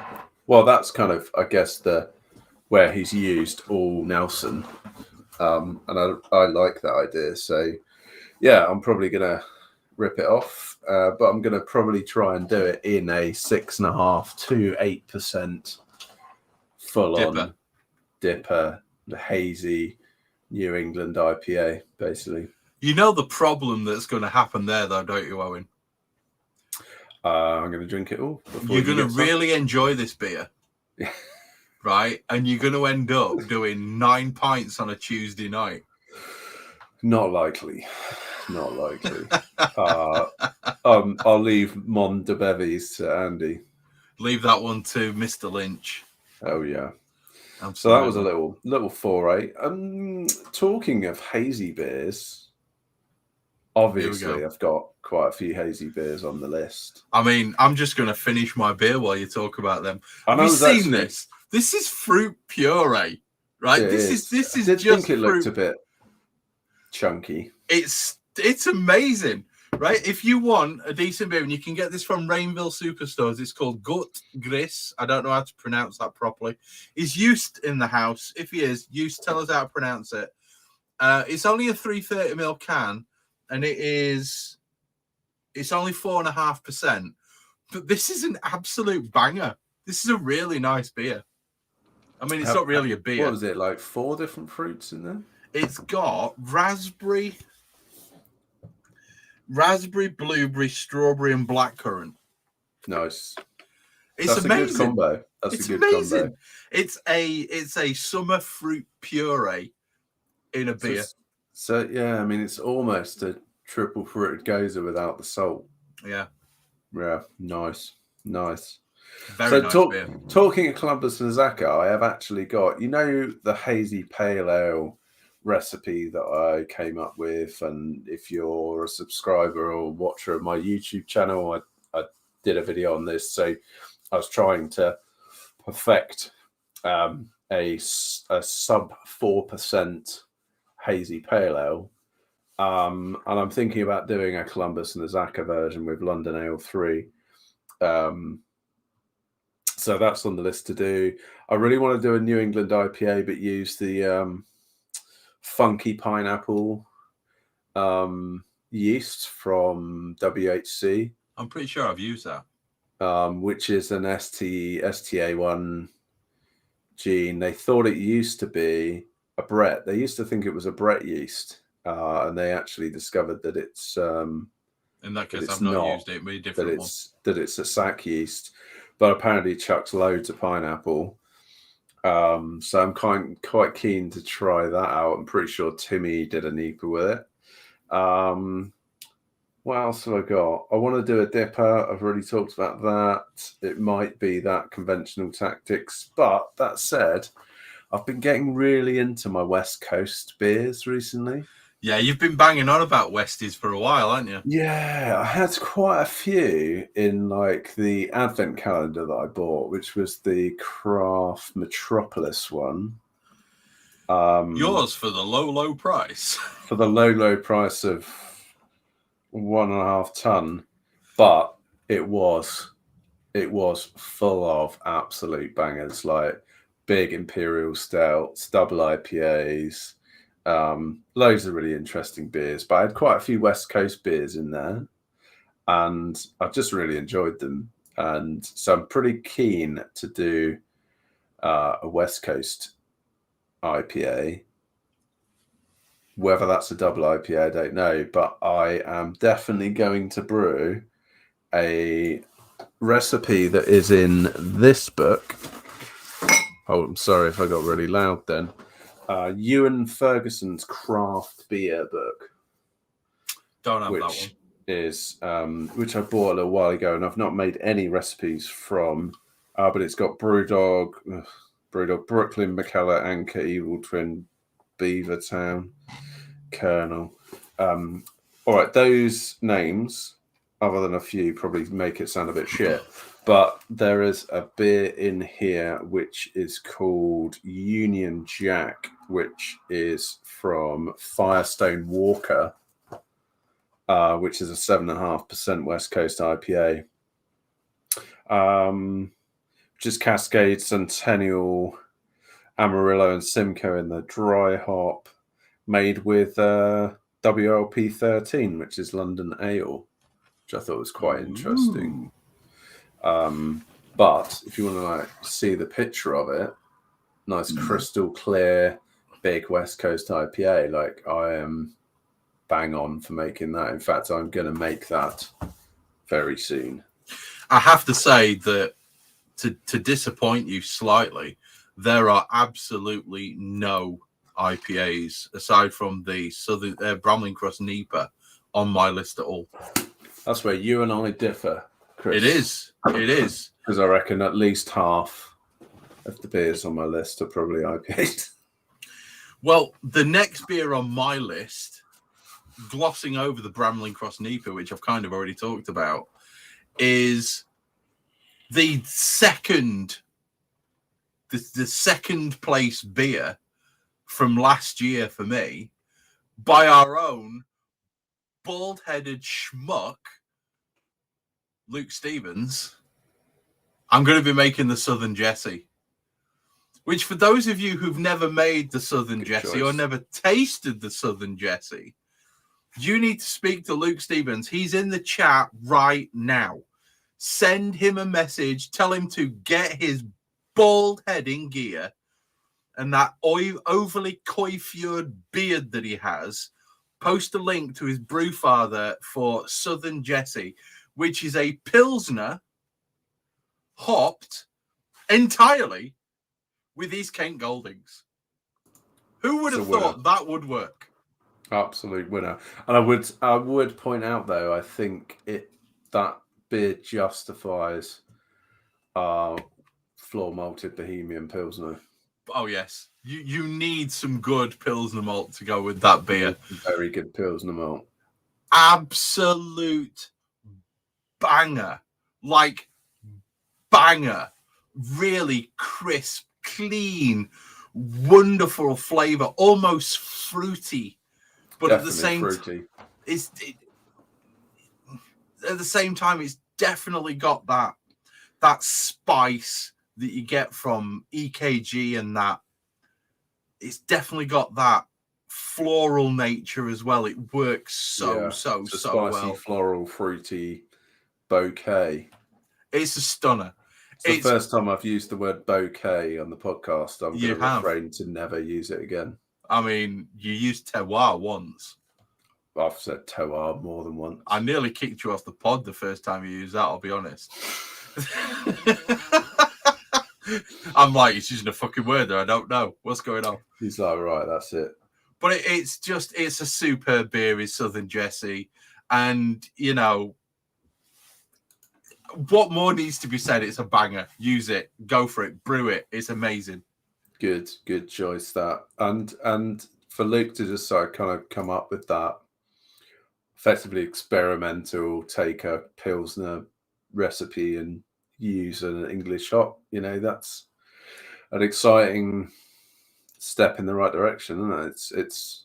well, that's kind of, I guess, where he's used all Nelson, and I like that idea. So, yeah, I'm probably gonna rip it off, but I'm gonna probably try and do it in a 6.5 to 8% full-on dipper, the hazy New England IPA, basically. You know the problem that's going to happen there, though, don't you, Owen? I'm going to drink it all. You're going to really enjoy this beer, right? And you're going to end up doing 9 pints on a Tuesday night. Not likely. I'll leave Mon de Bevies to Andy. Leave that one to Mr. Lynch. Oh, yeah. Absolutely. So that was a little foray. Talking of hazy beers, obviously I've got quite a few hazy beers on the list. I mean, I'm just going to finish my beer while you talk about them. Have you seen this? This is fruit puree, right? Yeah, this is I did just think it looked a bit chunky. It's amazing, right? If you want a decent beer, and you can get this from Rainville Superstores, it's called Gut Gris. I don't know how to pronounce that properly. Is used in the house? If he is, used, tell us how to pronounce it. It's only a 330ml can, and it's only 4.5%. But this is an absolute banger. This is a really nice beer. I mean, it's not really a beer. What was it, like 4 different fruits in there? It's got raspberry, blueberry, strawberry, and blackcurrant. Nice. That's amazing. A good combo. That's a good amazing. Combo. It's a summer fruit puree in a beer. So yeah, I mean, it's almost a triple fruited goza without the salt. Yeah. Yeah. Nice. Very nice beer. Talking of Columbus and Azaka, I have actually got, the hazy pale ale recipe that I came up with, and if you're a subscriber or watcher of my YouTube channel, I did a video on this. So I was trying to perfect a sub 4% hazy pale ale. And I'm thinking about doing a Columbus and a Zaka version with London Ale 3. So that's on the list to do. I really want to do a New England IPA, but use the funky pineapple yeast from WHC. I'm pretty sure I've used that. Which is an STA1 gene. They thought it used to be a Brett. They used to think it was a Brett yeast, and they actually discovered that it's in that case I've not used it. Maybe different that it's a sack yeast, but apparently chucks loads of pineapple. So I'm quite keen to try that out. I'm pretty sure Timmy did a NEPA with it. What else have I got? I want to do a dipper. I've already talked about that. It might be that conventional tactics. But that said, I've been getting really into my West Coast beers recently. Yeah, you've been banging on about Westies for a while, haven't you? Yeah, I had quite a few in like the advent calendar that I bought, which was the Craft Metropolis one. Yours for the low price. For the low price of 1.5 ton, but it was full of absolute bangers, like big imperial stouts, double IPAs, loads of really interesting beers. But I had quite a few West Coast beers in there, and I just really enjoyed them. And so I'm pretty keen to do a West Coast IPA. Whether that's a double IPA, I don't know, but I am definitely going to brew a recipe that is in this book. Oh, I'm sorry if I got really loud then. Ewan Ferguson's Craft Beer book. Don't have that one. Is which I bought a little while ago, and I've not made any recipes from. But it's got Brewdog, Brooklyn, McKellar, Anchor, Evil Twin, Beavertown, Colonel. All right, those names, other than a few, probably make it sound a bit shit. But there is a beer in here which is called Union Jack, which is from Firestone Walker, which is a 7.5% West Coast IPA. Which is Cascade, Centennial, Amarillo, and Simcoe in the dry hop, made with WLP 13, which is London Ale, which I thought was quite interesting. But if you want to like see the picture of it, nice crystal clear, big West Coast IPA, like I am bang on for making that. In fact, I'm going to make that very soon. I have to say that to disappoint you slightly, there are absolutely no IPAs aside from the Southern Bramling Cross NEPA on my list at all. That's where you and I differ, Chris. It is. Because I reckon at least half of the beers on my list are probably IPAs. Well, the next beer on my list, glossing over the Bramling Cross NEPA, which I've kind of already talked about, is the second place beer from last year for me by our own bald-headed schmuck, Luke Stevens. I'm going to be making the Southern Jesse, which for those of you who've never made the Southern Jesse or never tasted the Southern Jesse, you need to speak to Luke Stevens. He's in the chat right now. Send him a message. Tell him to get his bald head in gear and that overly coiffured beard that he has. Post a link to his brew father for Southern Jesse, which is a Pilsner hopped entirely with East Kent Goldings. Who would have thought that would work? Absolute winner. And I would point out though, I think that beer justifies floor malted Bohemian Pilsner. Oh yes, you need some good Pilsner malt to go with that beer. Very good Pilsner malt. Absolute banger, like banger, really crisp, clean, wonderful flavor, almost fruity, but Definitely at the same fruity. At the same time, it's definitely got that spice that you get from EKG, and that it's definitely got that floral nature as well. It works so spicy, well. floral, fruity bouquet. It's a stunner. It's the first time I've used the word bouquet on the podcast. I'm going to refrain to never use it again. I mean, you used terroir once. I've said terroir more than once. I nearly kicked you off the pod the first time you used that, I'll be honest. I'm like, he's using a fucking word there. I don't know what's going on. He's like, right, that's it. But it's a superb beer. It's Southern Jesse. And, you know, what more needs to be said? It's a banger. Use it. Go for it. Brew it. It's amazing. Good choice, that. And for Luke to just kind of come up with that effectively experimental, take a Pilsner recipe and use an English hop, you know, that's an exciting step in the right direction, isn't it? It's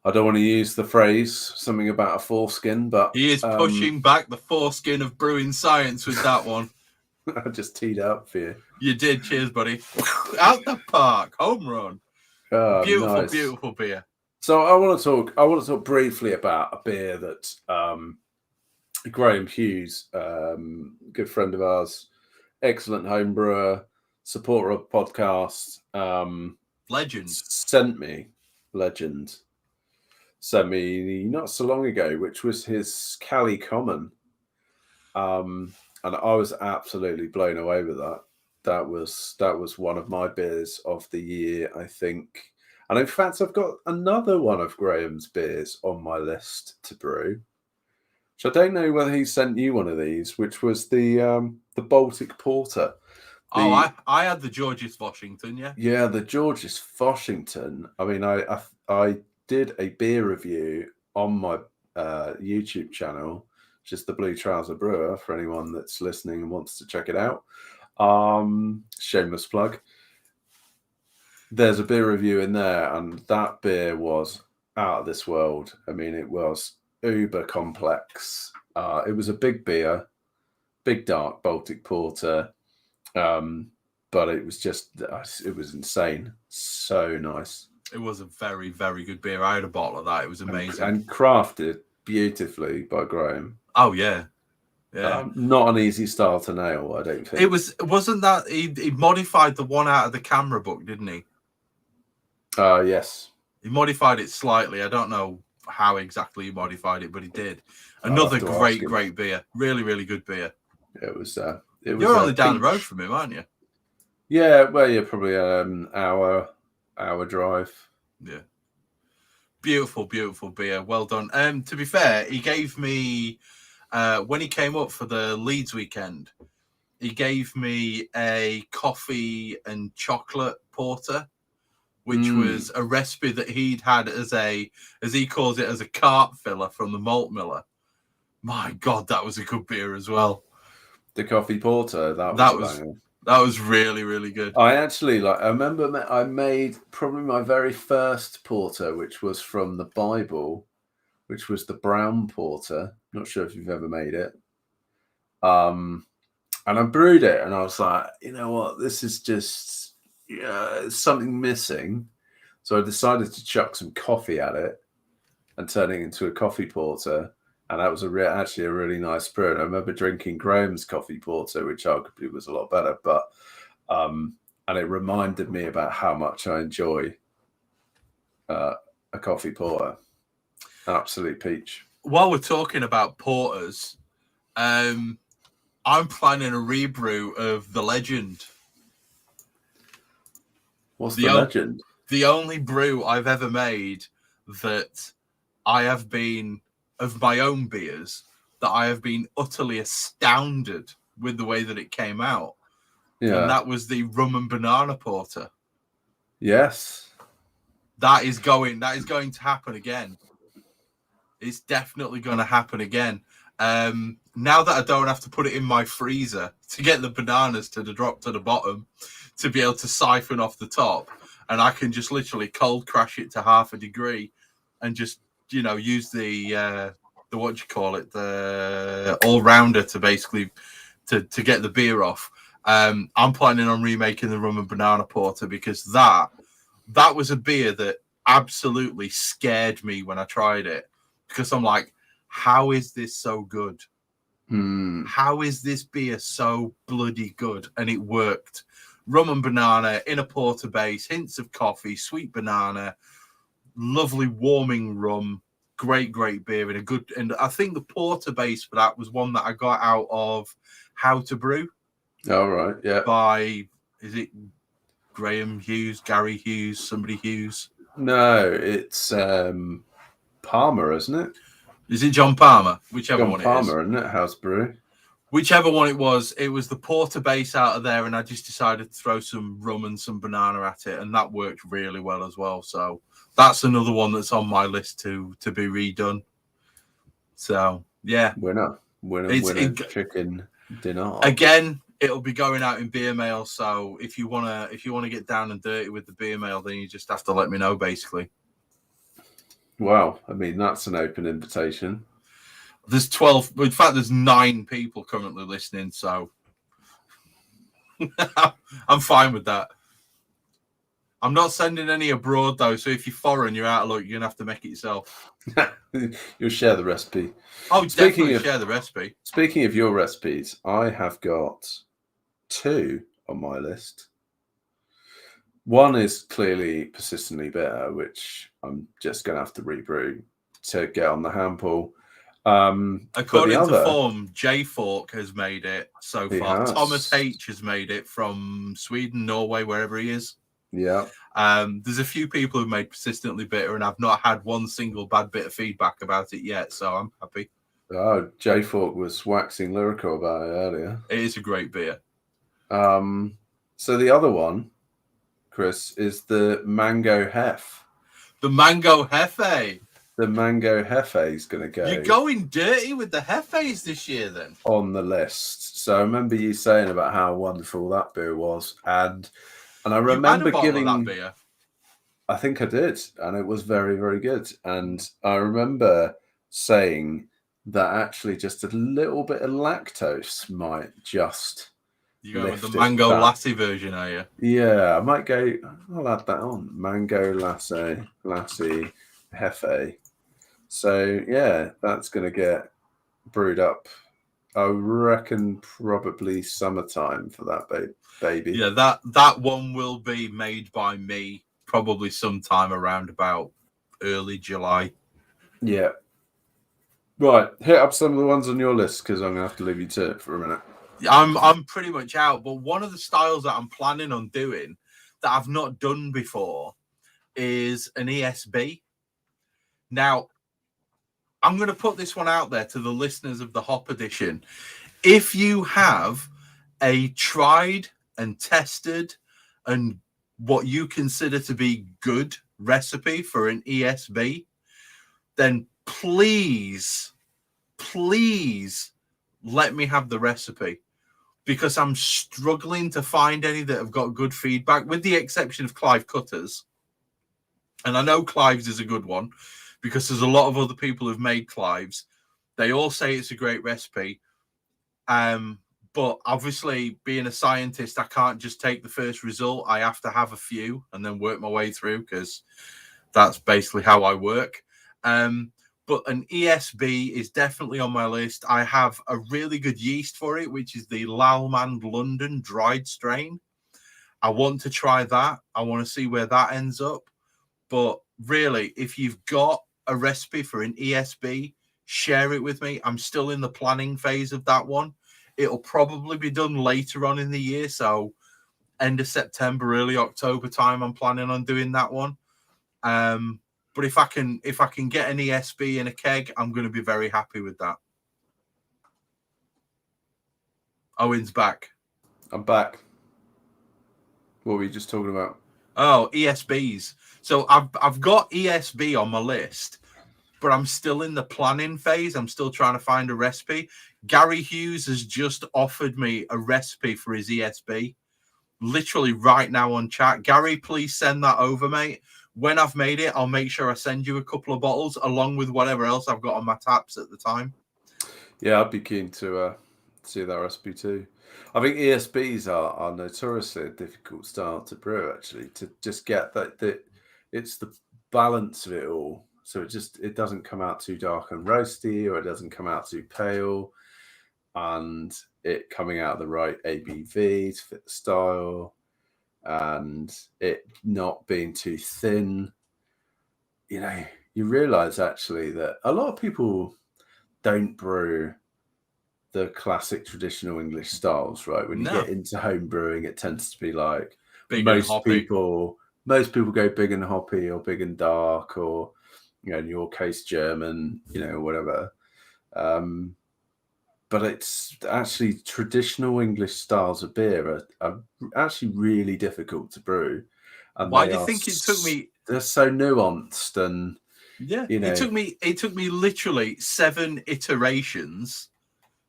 I don't want to use the phrase something about a foreskin, but he is pushing back the foreskin of brewing science with that one. I just teed up for you. You did. Cheers, buddy. Out the park, home run. Beautiful, nice. Beautiful beer. So I want to talk briefly about a beer that Graham Hughes, good friend of ours, excellent home brewer, supporter of podcast, legend, sent me not so long ago, which was his Cali Common, and I was absolutely blown away with that. That was one of my beers of the year, I think. And in fact, I've got another one of Graham's beers on my list to brew. So I don't know whether he sent you one of these, which was the Baltic Porter. I had the Georges Washington, yeah. Yeah, the Georges Washington. I mean, I did a beer review on my YouTube channel, just the Blue Trouser Brewer, for anyone that's listening and wants to check it out. Shameless plug. There's a beer review in there, and that beer was out of this world. I mean, it was uber complex. It was a big beer, big dark Baltic Porter, but it was it was insane. So nice. It was a very, very good beer. I had a bottle of that. It was amazing. And crafted beautifully by Graham. Oh, yeah. Yeah. Not an easy style to nail, I don't think. Wasn't that he modified the one out of the camera book, didn't he? Yes. He modified it slightly. I don't know how exactly he modified it, but he did. Another great beer. Really, really good beer. It was You're only down the road from him, aren't you? Yeah, well, you're probably hour drive. Yeah. Beautiful, beautiful beer. Well done. To be fair, he gave me when he came up for the Leeds weekend, he gave me a coffee and chocolate porter, which was a recipe that he'd had as he calls it, as a cart filler from the malt miller. My God, that was a good beer as well. The coffee porter, that was really, really good. I remember I made probably my very first porter, which was from the Bible, which was the brown porter. Not sure if you've ever made it. And I brewed it, and I was like, you know what, this is just something missing. So I decided to chuck some coffee at it and turn it into a coffee porter. And that was actually a really nice brew. And I remember drinking Graham's coffee porter, which arguably was a lot better. But and it reminded me about how much I enjoy a coffee porter. Absolute peach. While we're talking about porters, I'm planning a rebrew of the Legend. What's the Legend? The only brew I've ever made that I have been, of my own beers, that I have been utterly astounded with the way that it came out. Yeah. And that was the rum and banana porter. Yes. That is going to happen again. It's definitely going to happen again. Now that I don't have to put it in my freezer to get the bananas to drop to the bottom to be able to siphon off the top, and I can just literally cold crash it to 0.5 degree and just, use the what do you call it, the all-rounder to basically to get the beer off. I'm planning on remaking the rum and banana porter because that was a beer that absolutely scared me when I tried it, because I'm like, how is this so good? How is this beer so bloody good? And it worked. Rum and banana in a porter base, hints of coffee, sweet banana, lovely warming rum, great beer in a good. And I think the porter base for that was one that I got out of How to Brew. All right, yeah. By, is it Graham Hughes, Gary Hughes, somebody Hughes? No, it's Palmer, isn't it? Is it John Palmer? Whichever John one Palmer, it is. isn't it? House Brew. Whichever one it was the porter base out of there, and I just decided to throw some rum and some banana at it, and that worked really well as well. So that's another one that's on my list to be redone. So yeah, winner, chicken dinner. Again, it'll be going out in beer mail. So if you wanna get down and dirty with the beer mail, then you just have to let me know, basically. Wow, I mean, that's an open invitation. There's 12. In fact, there's 9 people currently listening, so I'm fine with that. I'm not sending any abroad, though, so if you're foreign, you're out of luck. You're going to have to make it yourself. You'll share the recipe. Oh, definitely share the recipe. Speaking of your recipes, I have got 2 on my list. One is clearly persistently bitter, which I'm just going to have to rebrew to get on the handle. According to Form, J Fork has made it so far. Thomas H has made it from Sweden, Norway, wherever he is. Yeah. There's a few people who've made persistently bitter, and I've not had one single bad bit of feedback about it yet, so I'm happy. Oh, J Fork was waxing lyrical about it earlier. It is a great beer. So the other one, Chris, is the Mango Hef. The Mango Hefe. The Mango Hefe is going to go. You're going dirty with the Hefes this year, then? On the list. So I remember you saying about how wonderful that beer was, and I remember giving that beer. I think I did, and it was very, very good. And I remember saying that actually just a little bit of lactose might just. You go with the mango lassi version, are you? Yeah, I might go. I'll add that on. Mango lassi Hefe. So yeah, that's going to get brewed up. I reckon probably summertime for that baby. Yeah, that one will be made by me probably sometime around about early July. Yeah. Right, hit up some of the ones on your list because I'm going to have to leave you to it for a minute. I'm pretty much out, but one of the styles that I'm planning on doing that I've not done before is an ESB. Now, I'm going to put this one out there to the listeners of the Hop Edition. If you have a tried and tested and what you consider to be good recipe for an ESB, then please let me have the recipe, because I'm struggling to find any that have got good feedback, with the exception of Clive Cutter's. And I know Clive's is a good one because there's a lot of other people who've made Clive's. They all say it's a great recipe. But obviously, being a scientist, I can't just take the first result. I have to have a few and then work my way through, because that's basically how I work. But an ESB is definitely on my list. I have a really good yeast for it, which is the Lalmand London dried strain. I want to try that. I want to see where that ends up. But really, if you've got a recipe for an ESB, share it with me. I'm still in the planning phase of that one. It'll probably be done later on in the year. So end of September, early October time, I'm planning on doing that one. But if I can get an ESB in a keg, I'm going to be very happy with that. Owen's back. I'm back. What were you just talking about? Oh, ESBs. So I've got ESB on my list, but I'm still in the planning phase. I'm still trying to find a recipe. Gary Hughes has just offered me a recipe for his ESB, literally right now on chat. Gary, please send that over, mate. When I've made it, I'll make sure I send you a couple of bottles along with whatever else I've got on my taps at the time. Yeah, I'd be keen to see that recipe too. I think ESBs are notoriously a difficult style to brew, actually, to just get that it's the balance of it all. So it doesn't come out too dark and roasty, or it doesn't come out too pale, and it coming out the right ABV to fit the style, and it not being too thin. You know, you realize actually that a lot of people don't brew the classic traditional English styles, right? When you get into home brewing, it tends to be like big most people go big and hoppy, or big and dark, or, you know, in your case, German, you know, whatever. But it's actually traditional English styles of beer are actually really difficult to brew. And why do you think it took me? They're so nuanced, and yeah, you know, it took me literally 7 iterations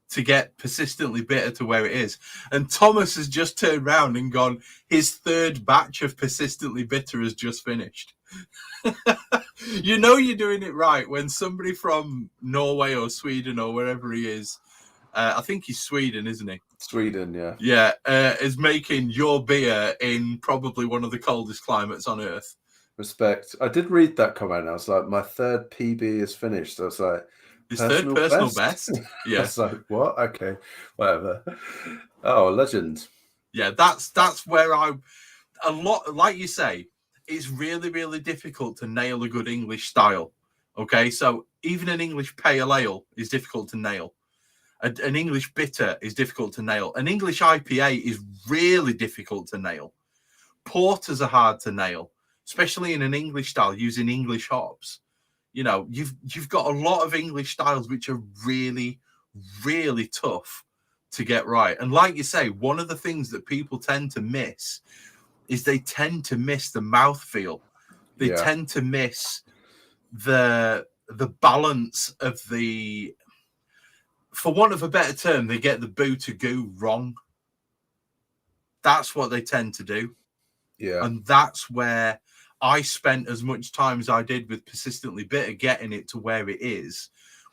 to get persistently bitter to where it is. And Thomas has just turned around and gone, his 3rd batch of persistently bitter has just finished. You know you're doing it right when somebody from Norway or Sweden or wherever he is, I think he's Sweden, isn't he? Sweden, yeah. Yeah, is making your beer in probably one of the coldest climates on Earth. Respect. I did read that comment. I was like, my 3rd PB is finished. I was like, his 3rd personal best? Yeah. I was like, what? Okay, whatever. Oh, legend. Yeah, that's where a lot, like you say, it's really, really difficult to nail a good English style. Okay, so even an English pale ale is difficult to nail. An English bitter is difficult to nail. An English IPA is really difficult to nail. Porters are hard to nail, especially in an English style using English hops. You know, you've got a lot of English styles which are really, really tough to get right. And like you say, one of the things that people tend to miss is they tend to miss the mouthfeel. They tend to miss the balance of the, for want of a better term, they get the boo to goo wrong. That's what they tend to do. Yeah. And that's where I spent as much time as I did with persistently bitter, getting it to where it is,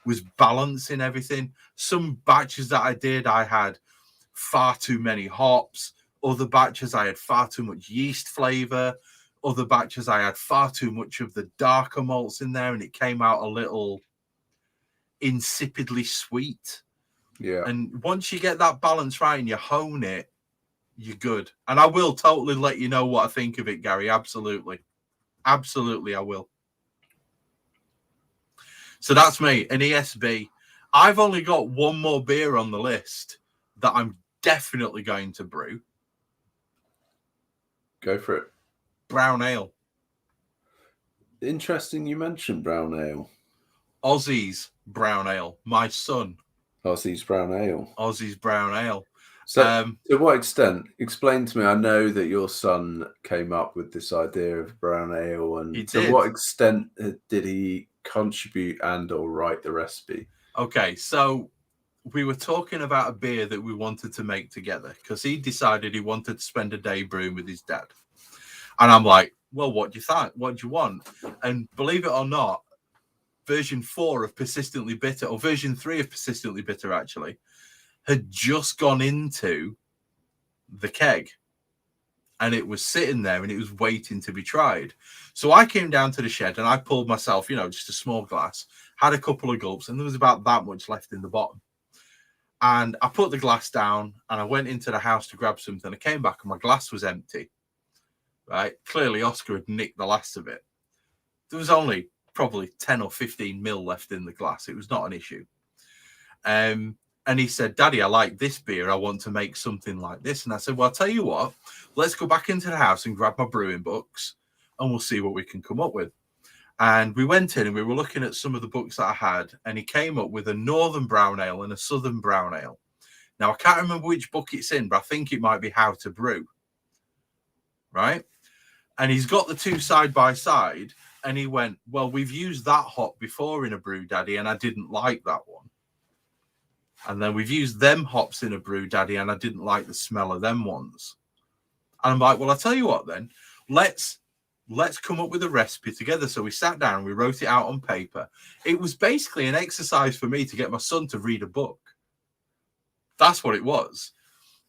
was balancing everything. Some batches that I did, I had far too many hops. Other batches, I had far too much yeast flavor. Other batches, I had far too much of the darker malts in there, and it came out a little insipidly sweet. Yeah. And once you get that balance right and you hone it, you're good. And I will totally let you know what I think of it, Gary. Absolutely. Absolutely, I will. So that's me, an ESB. I've only got one more beer on the list that I'm definitely going to brew. Go for it. Brown ale. Interesting you mentioned brown ale. Aussie's brown ale. My son. Aussie's brown ale. Aussie's brown ale. So to what extent? Explain to me. I know that your son came up with this idea of brown ale, and to what extent did he contribute and or write the recipe? Okay, so we were talking about a beer that we wanted to make together because he decided he wanted to spend a day brewing with his dad. And I'm like, well, what do you think? What do you want? And believe it or not, version 4 of Persistently Bitter, or version 3 of Persistently Bitter, actually, had just gone into the keg. And it was sitting there and it was waiting to be tried. So I came down to the shed and I pulled myself, just a small glass, had a couple of gulps, and there was about that much left in the bottom. And I put the glass down and I went into the house to grab something. I came back and my glass was empty. Right? Clearly, Oscar had nicked the last of it. There was only probably 10 or 15 mil left in the glass. It was not an issue. And he said, Daddy, I like this beer. I want to make something like this. And I said, well, I'll tell you what, let's go back into the house and grab my brewing books and we'll see what we can come up with. And we went in and we were looking at some of the books that I had, and he came up with a Northern Brown Ale and a Southern Brown Ale. Now, I can't remember which book it's in, but I think it might be How to Brew. Right? And he's got the two side by side, And he went, well, we've used that hop before in a brew daddy, and I didn't like that one. And then we've used them hops in a brew daddy, and I didn't like the smell of them ones. And I'm like, well, I'll tell you what then, let's come up with a recipe together. So we sat down, we wrote it out on paper. It was basically an exercise for me to get my son to read a book. That's what it was.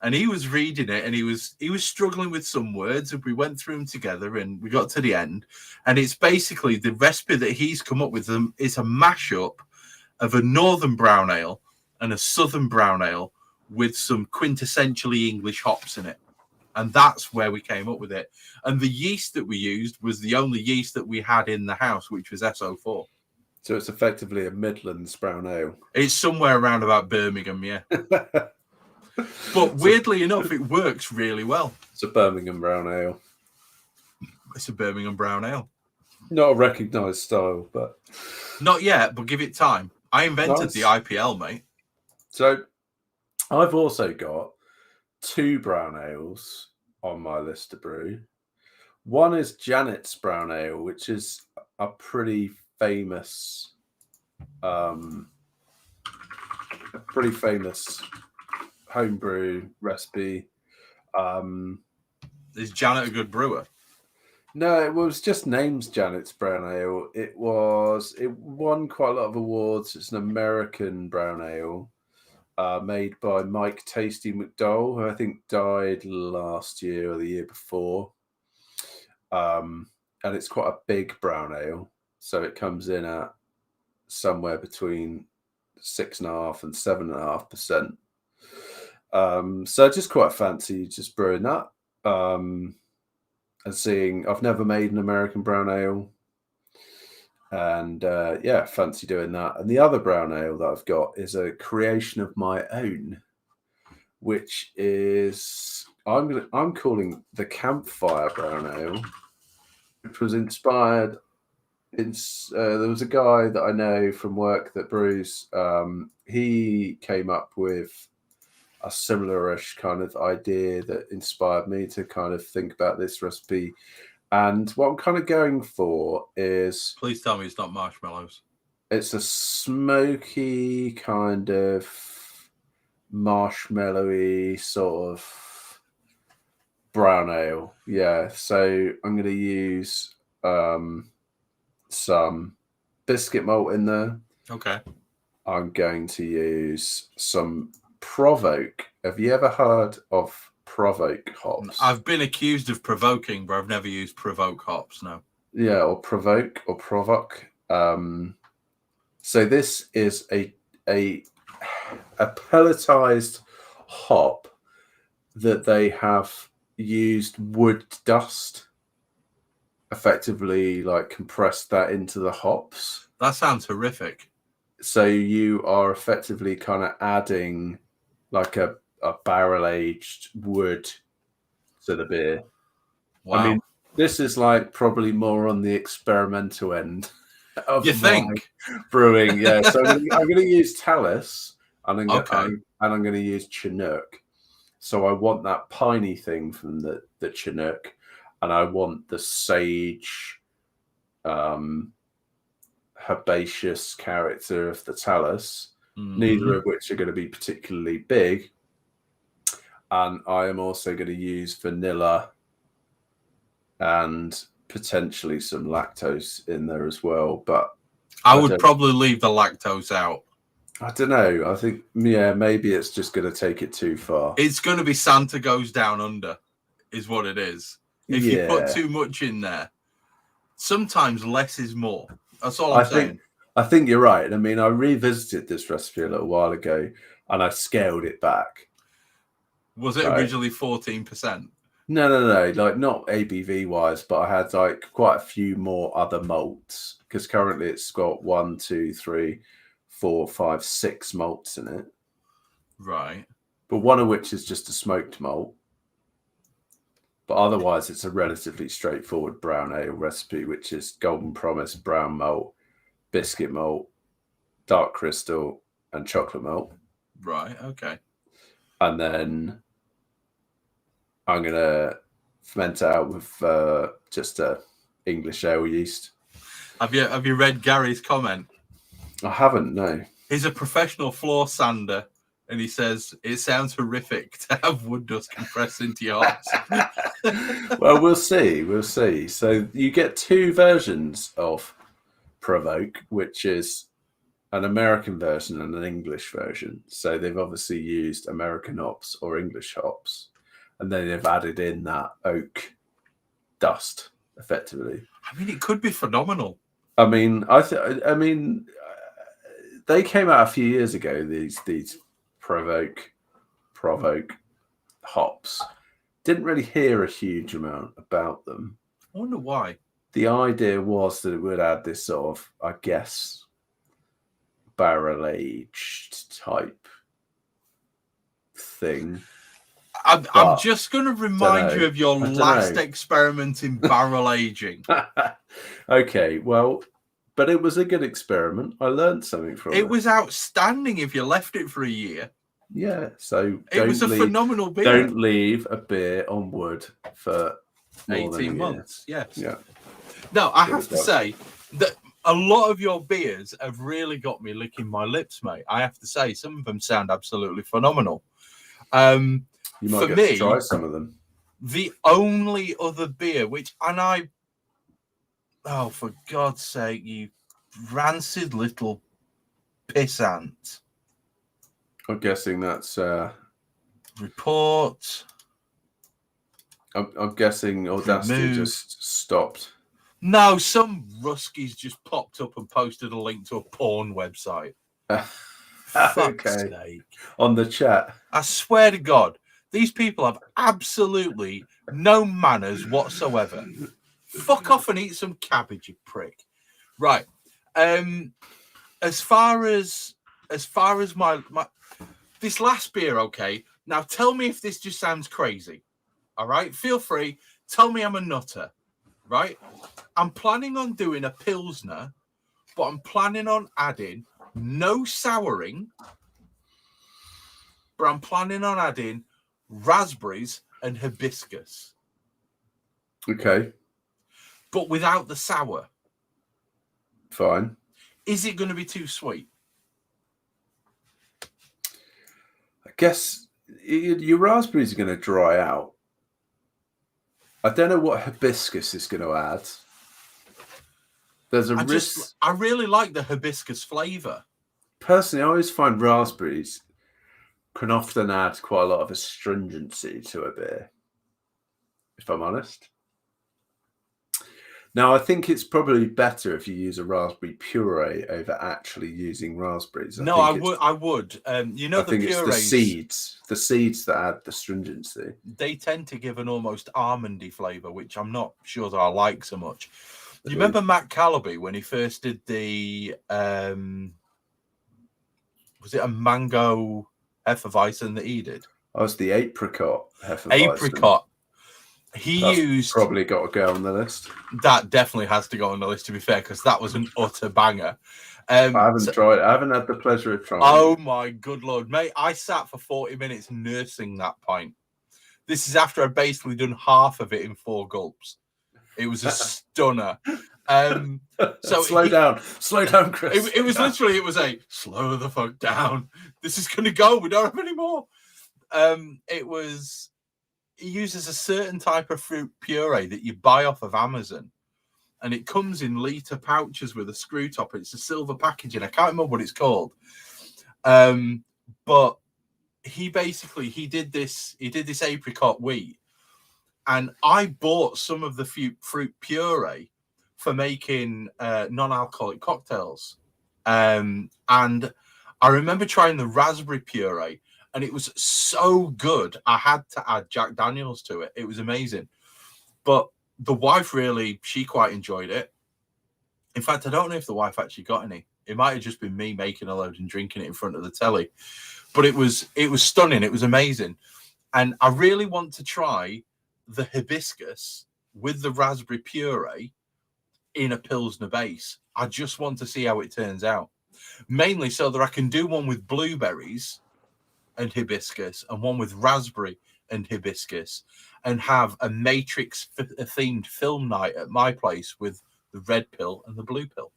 And he was reading it, and he was struggling with some words, and we went through them together, and we got to the end. And it's basically the recipe that he's come up with. It's a mashup of a northern brown ale and a southern brown ale with some quintessentially English hops in it. And that's where we came up with it. And the yeast that we used was the only yeast that we had in the house, which was SO4. So it's effectively a Midlands brown ale. It's somewhere around about Birmingham, yeah. But weirdly enough, it works really well. It's a Birmingham brown ale. It's a Birmingham brown ale. Not a recognised style, but... Not yet, but give it time. I invented the IPL, mate. So I've also got 2 brown ales on my list to brew. One is Janet's brown ale, which is a pretty famous homebrew recipe. Is Janet a good brewer? No, it was just named Janet's brown ale. It won quite a lot of awards. It's an American brown ale made by Mike Tasty McDowell, who I think died last year or the year before. And it's quite a big brown ale, so it comes in at somewhere between 6.5% and 7.5%. So just quite fancy just brewing that. And seeing, I've never made an American brown ale, and fancy doing that. And the other brown ale that I've got is a creation of my own, which is I'm calling the Campfire Brown Ale, which was inspired. There was a guy that I know from work that brews. He came up with a similar-ish kind of idea that inspired me to kind of think about this recipe. And what I'm kind of going for is... Please tell me it's not marshmallows. It's a smoky kind of marshmallowy sort of brown ale. Yeah, so I'm going to use some biscuit malt in there. Okay. I'm going to use some Provoke. Have you ever heard of Provoke hops? I've been accused of provoking, but I've never used Provoke hops, no. Yeah, or Provoke or Provoke. So this is a pelletized hop that they have used wood dust, effectively like compressed that into the hops. That sounds horrific. So you are effectively kind of adding like a barrel-aged wood to the beer. Wow. I mean, this is like probably more on the experimental end of you think brewing. Yeah, so I'm going to use Talus, and I'm Okay. going to use Chinook. So I want that piney thing from the Chinook, and I want the sage, herbaceous character of the Talus. Neither of which are going to be particularly big. And I am also going to use vanilla and potentially some lactose in there as well. But I would probably leave the lactose out. I don't know. I think, maybe it's just going to take it too far. It's going to be Santa Goes Down Under, is what it is. If you put too much in there, sometimes less is more. That's all I'm saying. I think you're right. I mean, I revisited this recipe a little while ago, and I scaled it back. Was it originally 14%? No. Like not ABV wise, but I had like quite a few more other malts because currently it's got 1, 2, 3, 4, 5, 6 malts in it. Right. But one of which is just a smoked malt. But otherwise, it's a relatively straightforward brown ale recipe, which is Golden Promise, brown malt, biscuit malt, dark crystal, and chocolate malt. Right, okay. And then I'm going to ferment it out with just a English ale yeast. Have you read Gary's comment? I haven't, no. He's a professional floor sander, and he says it sounds horrific to have wood dust compressed into your hops. Well, we'll see. We'll see. So you get two versions of Provoke, which is an American version and an English version. So they've obviously used American hops or English hops, and then they've added in that oak dust, effectively. I mean, it could be phenomenal. I mean, they came out a few years ago. These Provoke hops. Didn't really hear a huge amount about them. I wonder why. The idea was that it would add this sort of, I guess, barrel-aged type thing. I'm just going to remind you of your last experiment in barrel aging. Okay, well, but it was a good experiment. I learned something from it. It was outstanding if you left it for a year. Yeah, so it was a phenomenal beer. Don't leave a beer on wood for 18 months. Yes. Yeah. No, I have to say that a lot of your beers have really got me licking my lips, mate. I have to say, some of them sound absolutely phenomenal. You might get to try some of them. The only other beer oh, for God's sake, you rancid little pissant. I'm guessing that's Report. I'm guessing Audacity just stopped. No, some Ruskies just popped up and posted a link to a porn website. Fuck's sake. On the chat. I swear to God, these people have absolutely no manners whatsoever. Fuck off and eat some cabbage, you prick. Right. As far as my this last beer, okay. Now tell me if this just sounds crazy. All right, feel free. Tell me I'm a nutter. Right? I'm planning on doing a Pilsner, but I'm planning on adding no souring, but I'm planning on adding raspberries and hibiscus. Okay. But without the sour. Fine. Is it going to be too sweet? I guess your raspberries are going to dry out. I don't know what hibiscus is going to add. There's a risk. I really like the hibiscus flavour. Personally, I always find raspberries can often add quite a lot of astringency to a beer, if I'm honest. Now, I think it's probably better if you use a raspberry puree over actually using raspberries. I would. You know, I think purees, it's the seeds that add the stringency. They tend to give an almost almondy flavour, which I'm not sure that I like so much. You remember Matt Calaby when he first did the was it a mango Hefeweizen that he did? Oh, it's the apricot Hefeweizen. Apricot. That's probably got to go on the list. That definitely has to go on the list, to be fair, because that was an utter banger. I haven't tried it. I haven't had the pleasure of trying it. My good Lord, mate. I sat for 40 minutes nursing that pint. This is after I'd basically done half of it in 4 gulps. It was a stunner. So slow down, Chris. It was literally, it was a slow the fuck down. This is going to go. We don't have any more. It uses a certain type of fruit puree that you buy off of Amazon, and it comes in litre pouches with a screw top. It's a silver packaging. I can't remember what it's called. But he did this apricot wheat, and I bought some of the fruit puree for making non-alcoholic cocktails. And I remember trying the raspberry puree, and it was so good. I had to add Jack Daniels to it. It was amazing. But the wife she quite enjoyed it. In fact, I don't know if the wife actually got any. It might have just been me making a load and drinking it in front of the telly. But it was stunning. It was amazing. And I really want to try the hibiscus with the raspberry puree in a Pilsner base. I just want to see how it turns out. Mainly so that I can do one with blueberries and hibiscus and one with raspberry and hibiscus, and have a Matrix themed film night at my place with the red pill, and the blue pill.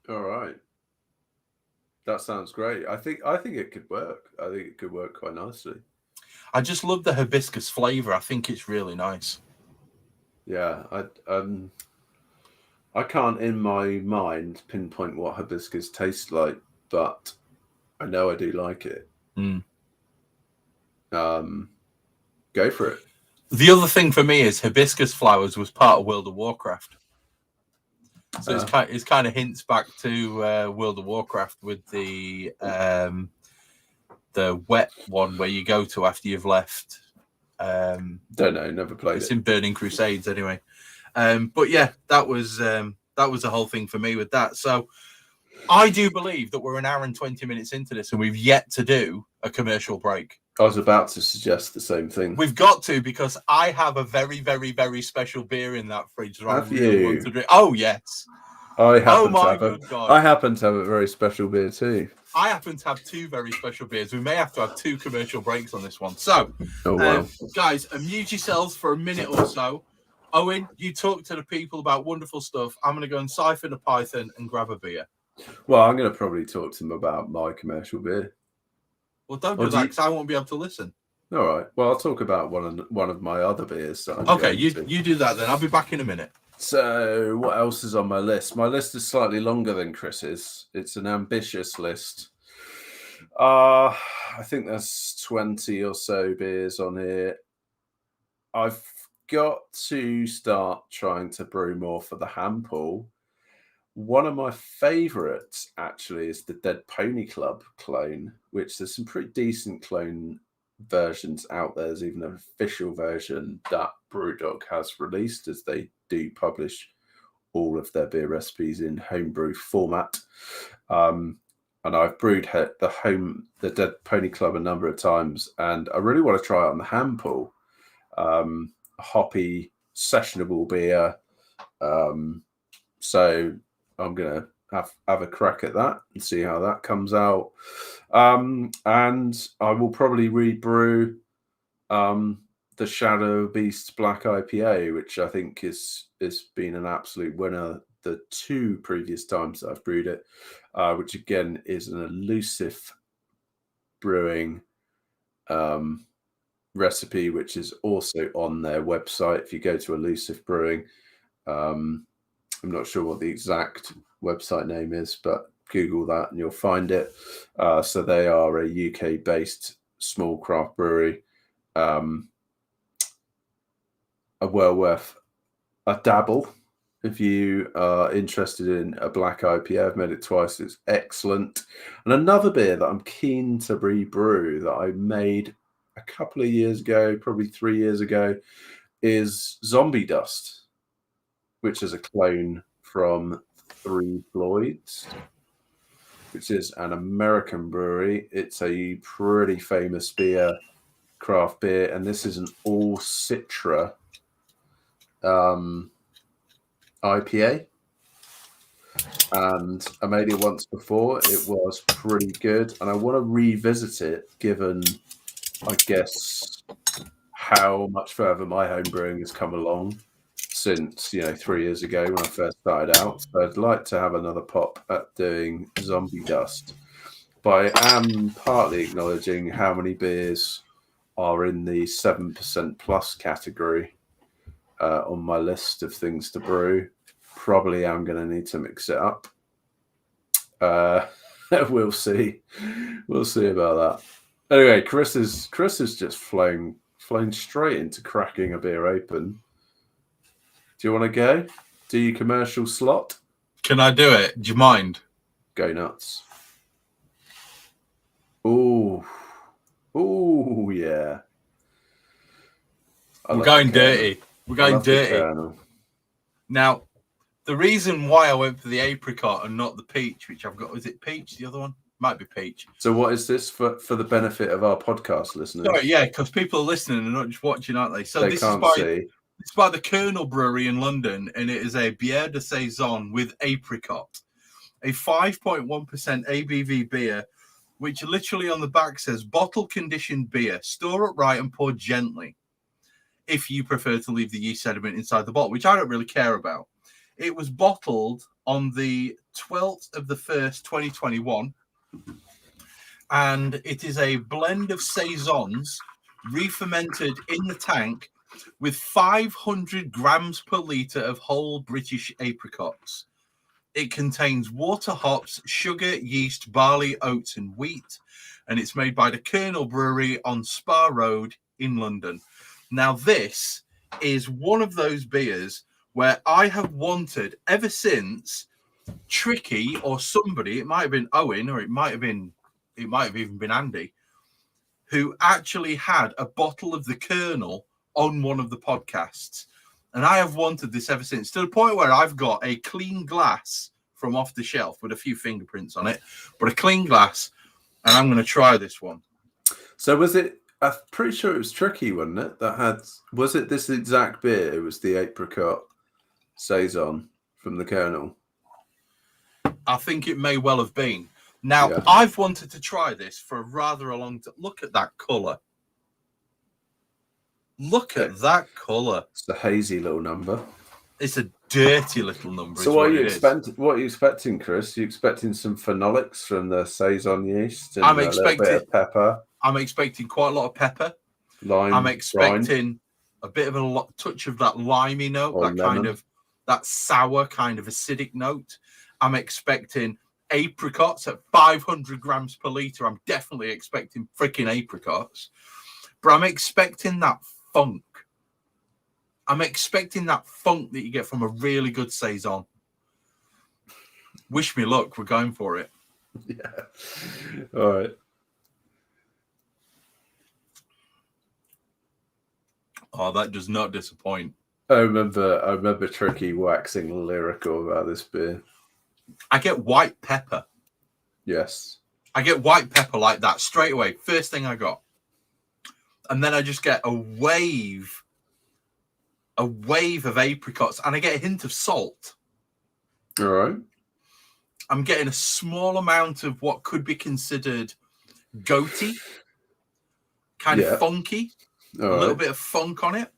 All right. That sounds great. I think it could work. I think it could work quite nicely. I just love the hibiscus flavor. I think it's really nice. Yeah, I can't in my mind pinpoint what hibiscus tastes like, but I know I do like it. Go for it. The other thing for me is hibiscus flowers was part of World of Warcraft. So it's kind of hints back to World of Warcraft with the wet one where you go to after you've left. Don't know, never played it. It's in Burning Crusades anyway. But yeah, that was the whole thing for me with that. So I do believe that we're an hour and 20 minutes into this and we've yet to do a commercial break. I was about to suggest the same thing. We've got to, because I have a very, very, very special beer in that fridge that have I really you? want to drink. Oh, yes. I happen to have a very special beer too. I happen to have two very special beers. We may have to have two commercial breaks on this one. So, guys, amuse yourselves for a minute or so. Owen, you talk to the people about wonderful stuff. I'm going to go and siphon a python and grab a beer. Well, I'm going to probably talk to them about my commercial beer. Well, don't do that because I won't be able to listen. All right. Well, I'll talk about one of my other beers. Okay, you do that then. I'll be back in a minute. So, what else is on my list? My list is slightly longer than Chris's. It's an ambitious list. I think there's 20 or so beers on here. I've got to start trying to brew more for the hand pool. One of my favourites, actually, is the Dead Pony Club clone, which there's some pretty decent clone versions out there. There's even an official version that Brewdog has released, as they do publish all of their beer recipes in homebrew format. And I've brewed the Dead Pony Club a number of times, and I really want to try it on the hand pool. A hoppy, sessionable beer. So I'm going to have a crack at that and see how that comes out. And I will probably rebrew the Shadow Beast Black IPA, which I think has been an absolute winner the two previous times that I've brewed it, which again is an elusive brewing recipe, which is also on their website. If you go to Elusive Brewing, I'm not sure what the exact website name is, but Google that and you'll find it. So they are a UK-based small craft brewery. Well worth a dabble if you are interested in a black IPA. I've made it twice. It's excellent. And another beer that I'm keen to rebrew that I made a couple of years ago, probably 3 years ago, is Zombie Dust, which is a clone from Three Floyds, which is an American brewery. It's a pretty famous craft beer, and this is an all Citra IPA. And I made it once before. It was pretty good, and I want to revisit it, given, I guess, how much further my home brewing has come along since 3 years ago when I first started out. So I'd like to have another pop at doing Zombie Dust. But I am partly acknowledging how many beers are in the 7% plus category on my list of things to brew. Probably I'm going to need to mix it up. We'll see. We'll see about that. Anyway, Chris is just flown straight into cracking a beer open. Do you want to go? Do your commercial slot? Can I do it? Do you mind? Go nuts. Ooh, yeah. We're going dirty. We're going dirty. Now, the reason why I went for the apricot and not the peach, which I've got, is it peach? The other one might be peach. So, what is this for the benefit of our podcast listeners? Sorry, yeah, because people are listening and not just watching, aren't they? So they can't see. It's by the Colonel Brewery in London, and it is a bière de saison with apricot, a 5.1% ABV beer, which literally on the back says bottle conditioned beer, store upright and pour gently, if you prefer to leave the yeast sediment inside the bottle, which I don't really care about. It was bottled on the 12th of the 1st, 2021. And it is a blend of saisons re-fermented in the tank with 500 grams per litre of whole British apricots. It contains water, hops, sugar, yeast, barley, oats, and wheat. And it's made by the Colonel Brewery on Spa Road in London. Now, this is one of those beers where I have wanted ever since Tricky or somebody, it might have been Owen or it might have even been Andy, who actually had a bottle of the Colonel on one of the podcasts. And I have wanted this ever since, to the point where I've got a clean glass from off the shelf with a few fingerprints on it, but a clean glass, and I'm going to try this one. So was it, I'm pretty sure it was Tricky, wasn't it? Was it this exact beer? It was the apricot saison from the Colonel. I think it may well have been. Now, I've wanted to try this for rather a long time. Look at that colour. Look at that colour. It's a hazy little number. It's a dirty little number. So what are you expecting, Chris? Are you expecting some phenolics from the saison yeast and a little bit of pepper? I'm expecting quite a lot of pepper. Lime. I'm expecting a bit of a touch of that limey note, or that lemon. kind of that sour kind of acidic note. I'm expecting apricots at 500 grams per litre. I'm definitely expecting freaking apricots. But I'm expecting that funk. I'm expecting that funk that you get from a really good saison. Wish me luck. We're going for it. Yeah. All right. Oh, that does not disappoint. I remember Tricky waxing lyrical about this beer. I get white pepper. Yes. I get white pepper like that straight away. First thing I got. And then I just get a wave of apricots, and I get a hint of salt. All right. I'm getting a small amount of what could be considered goaty, kind of funky, a little bit of funk on it.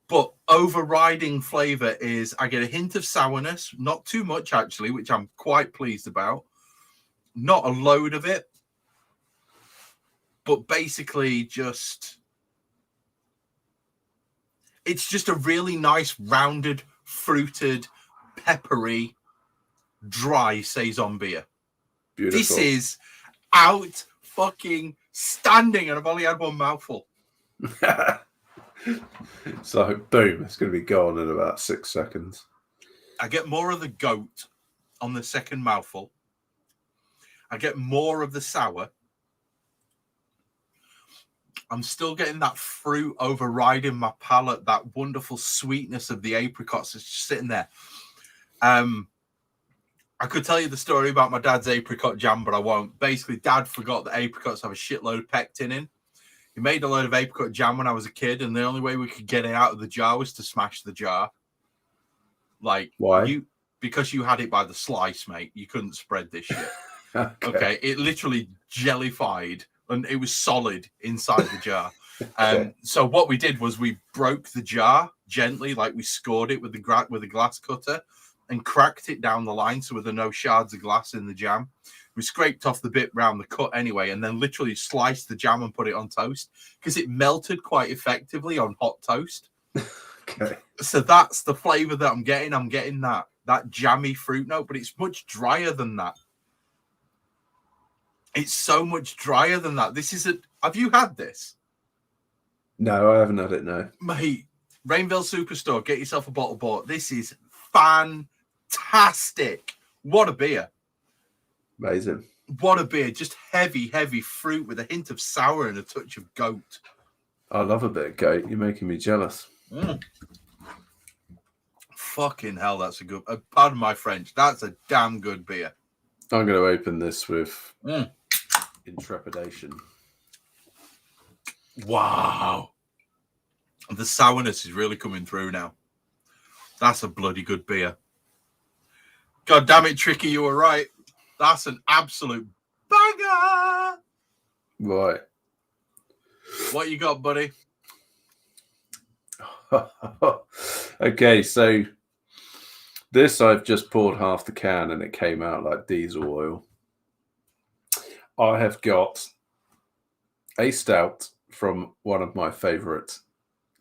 But overriding flavour is I get a hint of sourness, not too much actually, which I'm quite pleased about. Not a load of it, but basically it's just a really nice, rounded, fruited, peppery, dry saison beer. Beautiful. This is out fucking standing, and I've only had one mouthful. So, boom, it's going to be gone in about 6 seconds. I get more of the goat on the second mouthful. I get more of the sour. I'm still getting that fruit overriding my palate, that wonderful sweetness of the apricots that's just sitting there. I could tell you the story about my dad's apricot jam, but I won't. Basically, Dad forgot that apricots have a shitload of pectin in. He made a load of apricot jam when I was a kid, and the only way we could get it out of the jar was to smash the jar. Like, why? Because you had it by the slice, mate. You couldn't spread this shit. Okay. It literally jellified, and it was solid inside the jar. So what we did was we broke the jar gently, like we scored it with a glass cutter, and cracked it down the line so there were no shards of glass in the jam. We scraped off the bit round the cut anyway, and then literally sliced the jam and put it on toast because it melted quite effectively on hot toast. Okay. So that's the flavour that I'm getting. I'm getting that jammy fruit note, but it's much drier than that. It's so much drier than that. Have you had this? No, I haven't had it, no. Mate, Rainville Superstore, get yourself a bottle bought. This is fantastic. What a beer. Amazing. What a beer. Just heavy, heavy fruit with a hint of sour and a touch of goat. I love a bit of goat. You're making me jealous. Fucking hell, that's a good... pardon my French. That's a damn good beer. I'm going to open this with intrepidation. Wow. The sourness is really coming through now. That's a bloody good beer. God damn it, Tricky, you were right. That's an absolute banger. Right. What you got, buddy? Okay, so This I've just poured half the can and it came out like diesel oil. I have got a stout from one of my favourite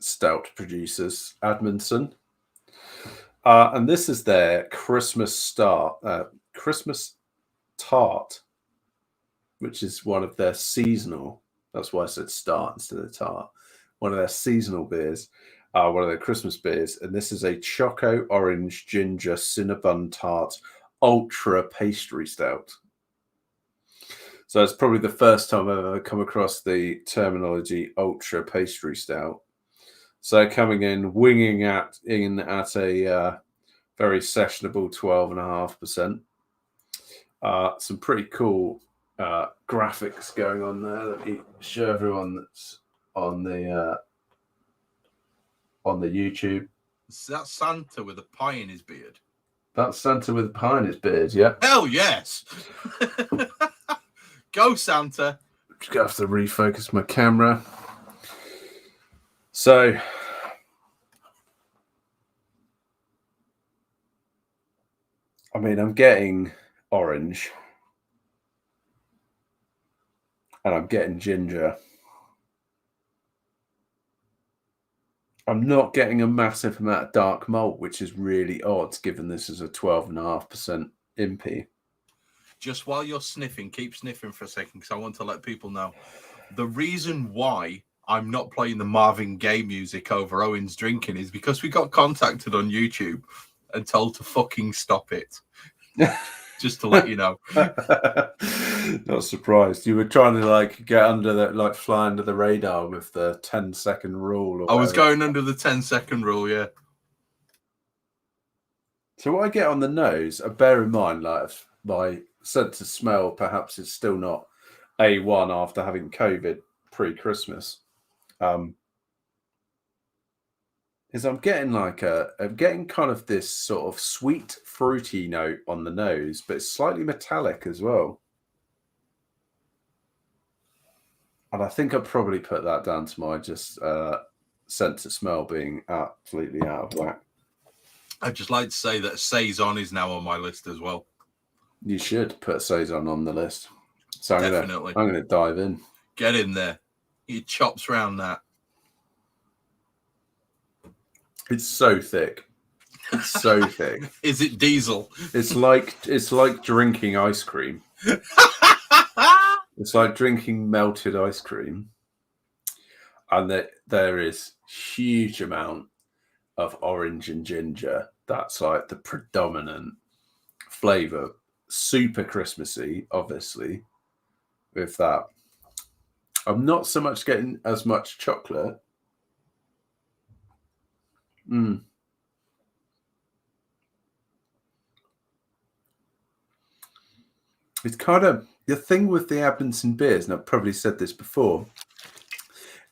stout producers, Admonson. And this is their Christmas tart, which is one of their seasonal. That's why I said start instead of tart. One of their seasonal beers, one of their Christmas beers, and this is a Choco Orange Ginger Cinnabon Tart Ultra Pastry Stout. So it's probably the first time I've ever come across the terminology Ultra Pastry Stout. So coming in, winging in at a very sessionable 12.5%. Some pretty cool graphics going on there. Let me show everyone that's on the YouTube. Is that Santa with a pie in his beard? That's Santa with a pie in his beard, yeah. Hell yes! Go, Santa. Just gonna have to refocus my camera. So, I mean, I'm getting orange. And I'm getting ginger. I'm not getting a massive amount of dark malt, which is really odd, given this is a 12.5% IMPI. Just while you're sniffing, keep sniffing for a second, because I want to let people know the reason why I'm not playing the Marvin Gaye music over Owen's drinking is because we got contacted on YouTube and told to fucking stop it. Just to let you know. Not surprised. You were trying to get under the fly under the radar with the 10-second rule. I was going under the 10-second rule, yeah. So what I get on the nose, bear in mind, my sense of smell perhaps is still not A1 after having COVID pre-Christmas. Is I'm getting kind of this sort of sweet, fruity note on the nose, but it's slightly metallic as well. And I think I'd probably put that down to my just sense of smell being absolutely out of whack. I'd just like to say that Saison is now on my list as well. You should put Saison on the list. So Definitely. I'm going to dive in. Get in there. He chops round that. It's so thick. It's so thick. Is it diesel? It's like drinking ice cream. It's like drinking melted ice cream. And there is huge amount of orange and ginger. That's like the predominant flavor. Super Christmassy, obviously, with that. I'm not so much getting as much chocolate. It's kind of the thing with the Admonson beers, and I've probably said this before,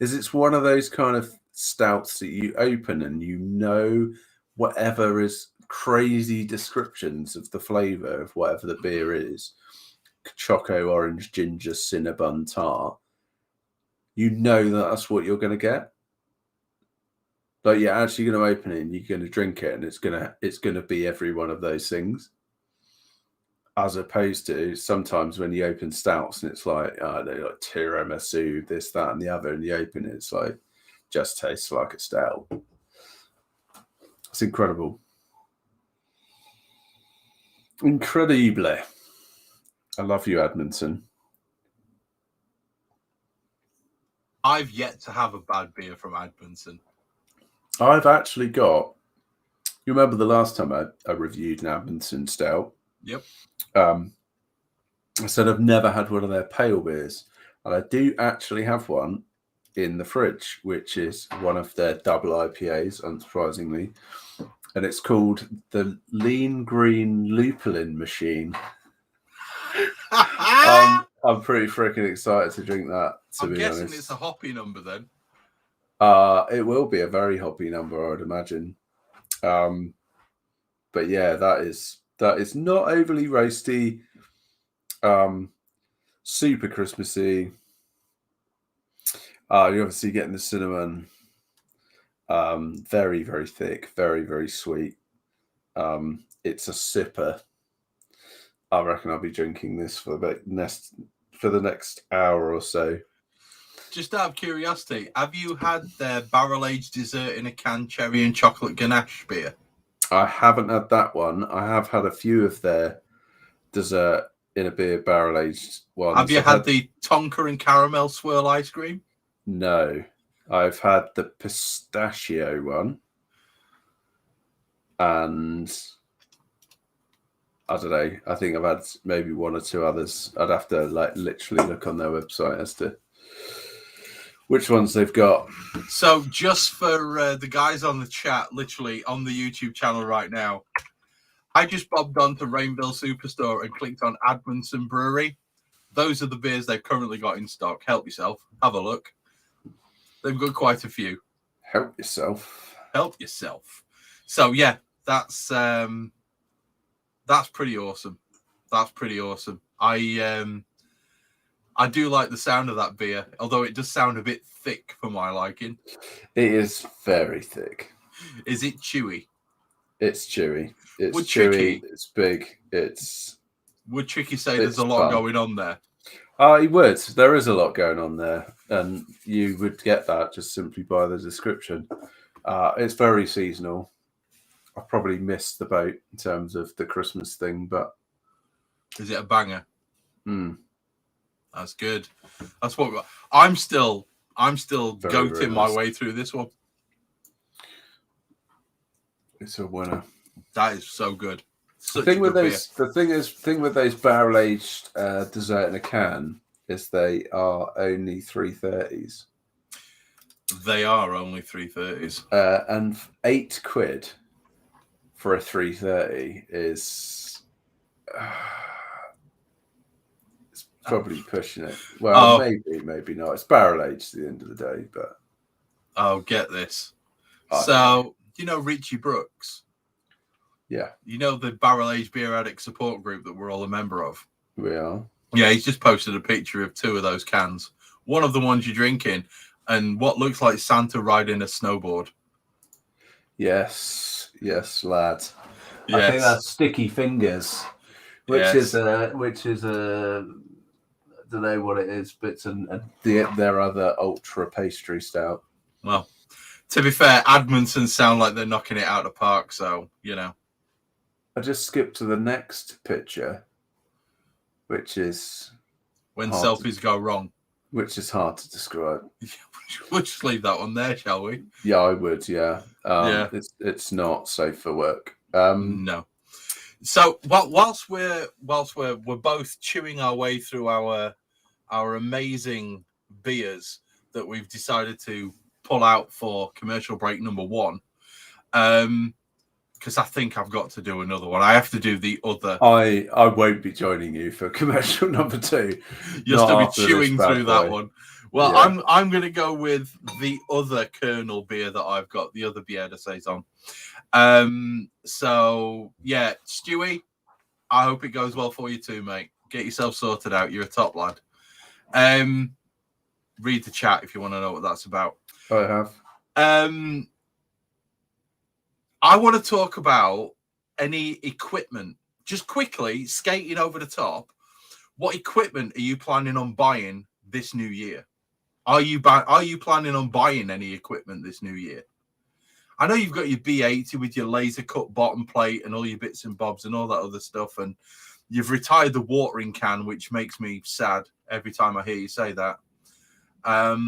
is it's one of those kind of stouts that you open and you know whatever is crazy descriptions of the flavor of whatever the beer is, Choco Orange Ginger Cinnabon Tart, you know that's what you're going to get. Like you're actually going to open it and you're going to drink it, and it's going to be every one of those things. As opposed to sometimes when you open stouts and it's like, they're like tiramisu, this, that, and the other, and you open it, it's like just tastes like a stout. It's incredible. Incredible. I love you, Admonson. I've yet to have a bad beer from Admonson. I've actually got. You remember the last time I reviewed an Admonson stout? Yep. I said I've never had one of their pale beers, and I do actually have one in the fridge, which is one of their double IPAs, unsurprisingly, and it's called the Lean Green Lupulin Machine. I'm pretty freaking excited to drink that. I'm guessing it's a hoppy number then. It will be a very hoppy number, I would imagine. But yeah, that is not overly roasty. Super Christmassy. You're obviously getting the cinnamon. Very, very thick, very, very sweet. it's a sipper. I reckon I'll be drinking this for the next hour or so. Just out of curiosity, have you had their barrel-aged dessert in a can cherry and chocolate ganache beer? I haven't had that one. I have had a few of their dessert in a beer barrel-aged ones. Have you had the Tonka and caramel swirl ice cream? No. I've had the pistachio one. And I don't know. I think I've had maybe one or two others. I'd have to literally look on their website as to which ones they've got. So just for the guys on the chat, literally on the YouTube channel right now, I just bobbed onto Rainville Superstore and clicked on Admonson Brewery. Those are the beers they've currently got in stock. Help yourself. Have a look. They've got quite a few. Help yourself. Help yourself. So yeah, that's pretty awesome. That's pretty awesome. I do like the sound of that beer, although it does sound a bit thick for my liking. It is very thick. Is it chewy? It's chewy. It's Would chewy. Tricky, it's big. Would Tricky say there's a lot going on there? He would. There is a lot going on there, and you would get that just simply by the description. It's very seasonal. I probably missed the boat in terms of the Christmas thing, but is it a banger? That's good. That's what I'm still goating my way through this one. It's a winner. That is so good. The thing with those barrel aged dessert in a can is they are only 330s. They are only 330s, and £8 for a 330 is it's probably pushing it. Well, maybe not. It's barrel aged at the end of the day, but get this. So you know Richie Brooks? Yeah. You know the barrel aged beer addict support group that we're all a member of? We are. Yeah, he's just posted a picture of two of those cans. One of the ones you're drinking, and what looks like Santa riding a snowboard. Yes, lad. Yes. I think that's Sticky Fingers, which is I don't know what it is, but it's their other ultra pastry stout. Well, to be fair, Admonson sound like they're knocking it out of the park, so you know. I just skipped to the next picture, which is when selfies go wrong. Which is hard to describe. We'll just leave that one there, shall we? Yeah, I would. Yeah. It's not safe for work. No. So whilst we're both chewing our way through our amazing beers that we've decided to pull out for commercial break number 1, because I think I've got to do another one. I have to do the other. I won't be joining you for commercial number 2. You'll still be chewing through that one. Well, yeah. I'm going to go with the other Colonel beer that I've got, the other Bière de Saison. So, yeah, Stewie, I hope it goes well for you too, mate. Get yourself sorted out. You're a top lad. Read the chat if you want to know what that's about. I have. I want to talk about any equipment. Just quickly, skating over the top, what equipment are you planning on buying this new year? Are you planning on buying any equipment this new year? I know you've got your B80 with your laser cut bottom plate and all your bits and bobs and all that other stuff, and you've retired the watering can, which makes me sad every time I hear you say that. But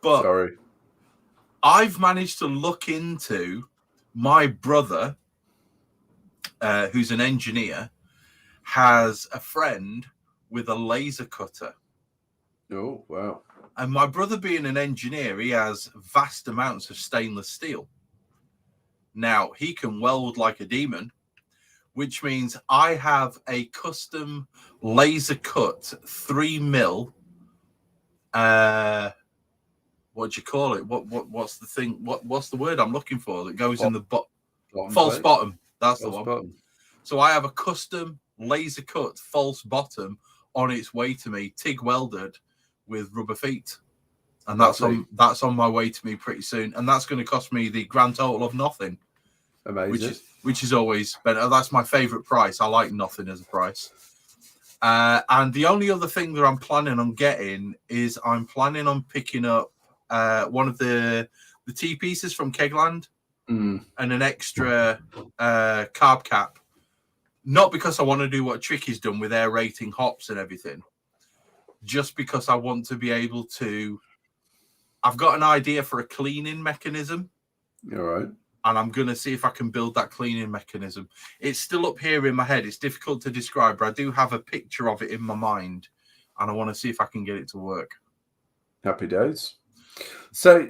sorry, I've managed to look into my brother, who's an engineer, has a friend with a laser cutter. Oh, wow. And my brother being an engineer, he has vast amounts of stainless steel. Now, he can weld like a demon, which means I have a custom laser cut 3mm. What do you call it? What's the thing? What's the word I'm looking for that goes in the false bottom? That's the one. Bottom. So I have a custom laser cut false bottom on its way to me, TIG welded with rubber feet, and that's on my way to me pretty soon. And that's going to cost me the grand total of nothing. Amazing. Which is always better. That's my favourite price. I like nothing as a price. And the only other thing that I'm planning on getting is I'm planning on picking up one of the tea pieces from Kegland and an extra carb cap. Not because I want to do what Tricky's done with aerating hops and everything, just because I want to be able to. I've got an idea for a cleaning mechanism. All right. And I'm going to see if I can build that cleaning mechanism. It's still up here in my head. It's difficult to describe, but I do have a picture of it in my mind. And I want to see if I can get it to work. Happy days. So,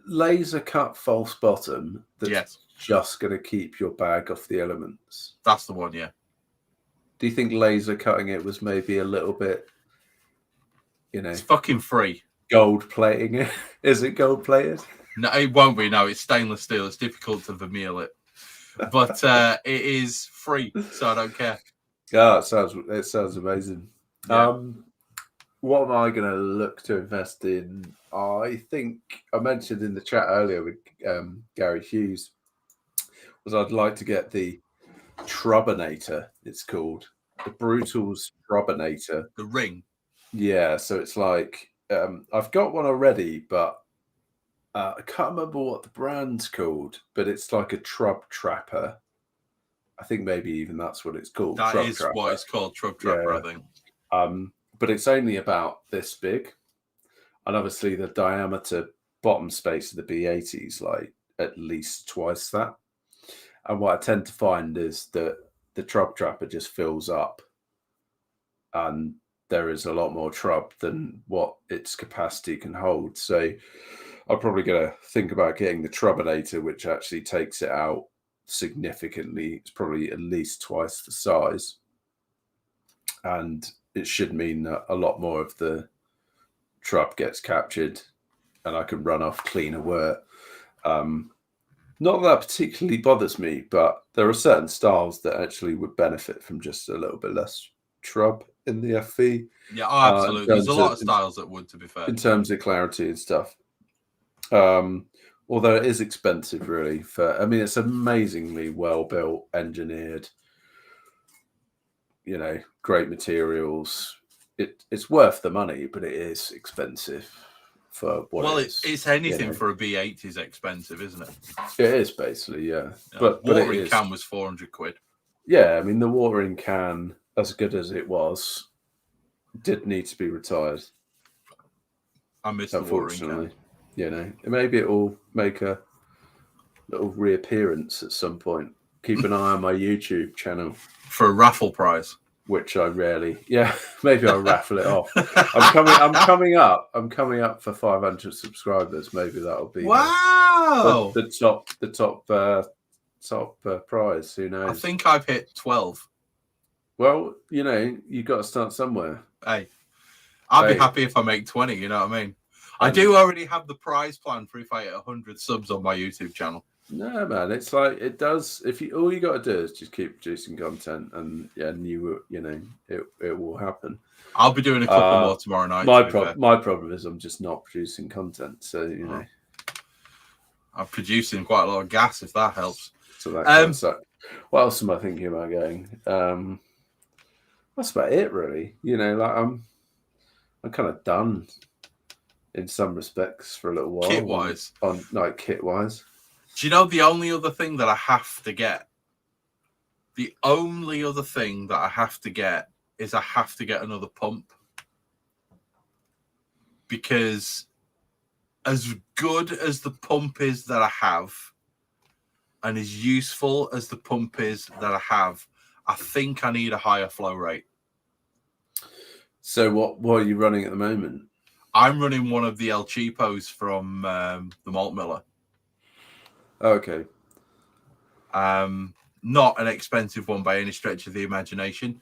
laser cut false bottom that's just going to keep your bag off the elements. That's the one, yeah. Do you think laser cutting it was maybe a little bit, It's fucking free. Gold plating it? Is it gold plated? No, it won't be. No, it's stainless steel. It's difficult to vermeil it. But it is free, so I don't care. Yeah, it sounds amazing. Yeah. What am I going to look to invest in? I think I mentioned in the chat earlier with Gary Hughes was I'd like to get the Trubinator, it's called. The Brutal's Trubinator. The ring. Yeah, so it's like I've got one already, but I can't remember what the brand's called, but it's like a Trub Trapper. I think maybe even that's what it's called. That is what it's called, Trub Trapper, I think. But it's only about this big. And obviously the diameter bottom space of the B80 is like at least twice that. And what I tend to find is that the Trub Trapper just fills up. And there is a lot more trub than what its capacity can hold. So I'm probably going to think about getting the Trubinator, which actually takes it out significantly. It's probably at least twice the size. And it should mean that a lot more of the trub gets captured and I can run off cleaner wort. Not that particularly bothers me, but there are certain styles that actually would benefit from just a little bit less trub in the FV. Yeah, absolutely. There's a lot of styles that would, to be fair. In terms of clarity and stuff. Although it is expensive, really. It's amazingly well-built, engineered, great materials. It's worth the money, but it is expensive for what it is. It's anything for a B8 is expensive, isn't it? It is, basically, yeah. But watering can was 400 quid. Yeah, the watering can, as good as it was, did need to be retired. I miss the watering can. Maybe it will make a little reappearance at some point. Keep an eye on my YouTube channel for a raffle prize, which I rarely. Yeah, maybe I'll raffle it off. I'm coming up for 500 subscribers. Maybe that'll be the top prize. Who knows? I think I've hit 12. Well, you got to start somewhere. Hey, I'll be happy if I make 20. You know what I mean? I do already have the prize plan for if I hit 100 subs on my YouTube channel. No, man, it's like it does. All you got to do is just keep producing content, and it will happen. I'll be doing a couple more tomorrow night. My problem is I'm just not producing content, so I'm producing quite a lot of gas, if that helps. So that what else am I thinking about getting? That's about it, really. I'm kind of done in some respects for a little while. Kit-wise. Kit-wise. Do you know the only other thing that I have to get? The only other thing that I have to get is I have to get another pump. Because as good as the pump is that I have, and as useful as the pump is that I have, I think I need a higher flow rate. So what are you running at the moment? I'm running one of the El Cheapos from the malt miller. Okay. Not an expensive one by any stretch of the imagination.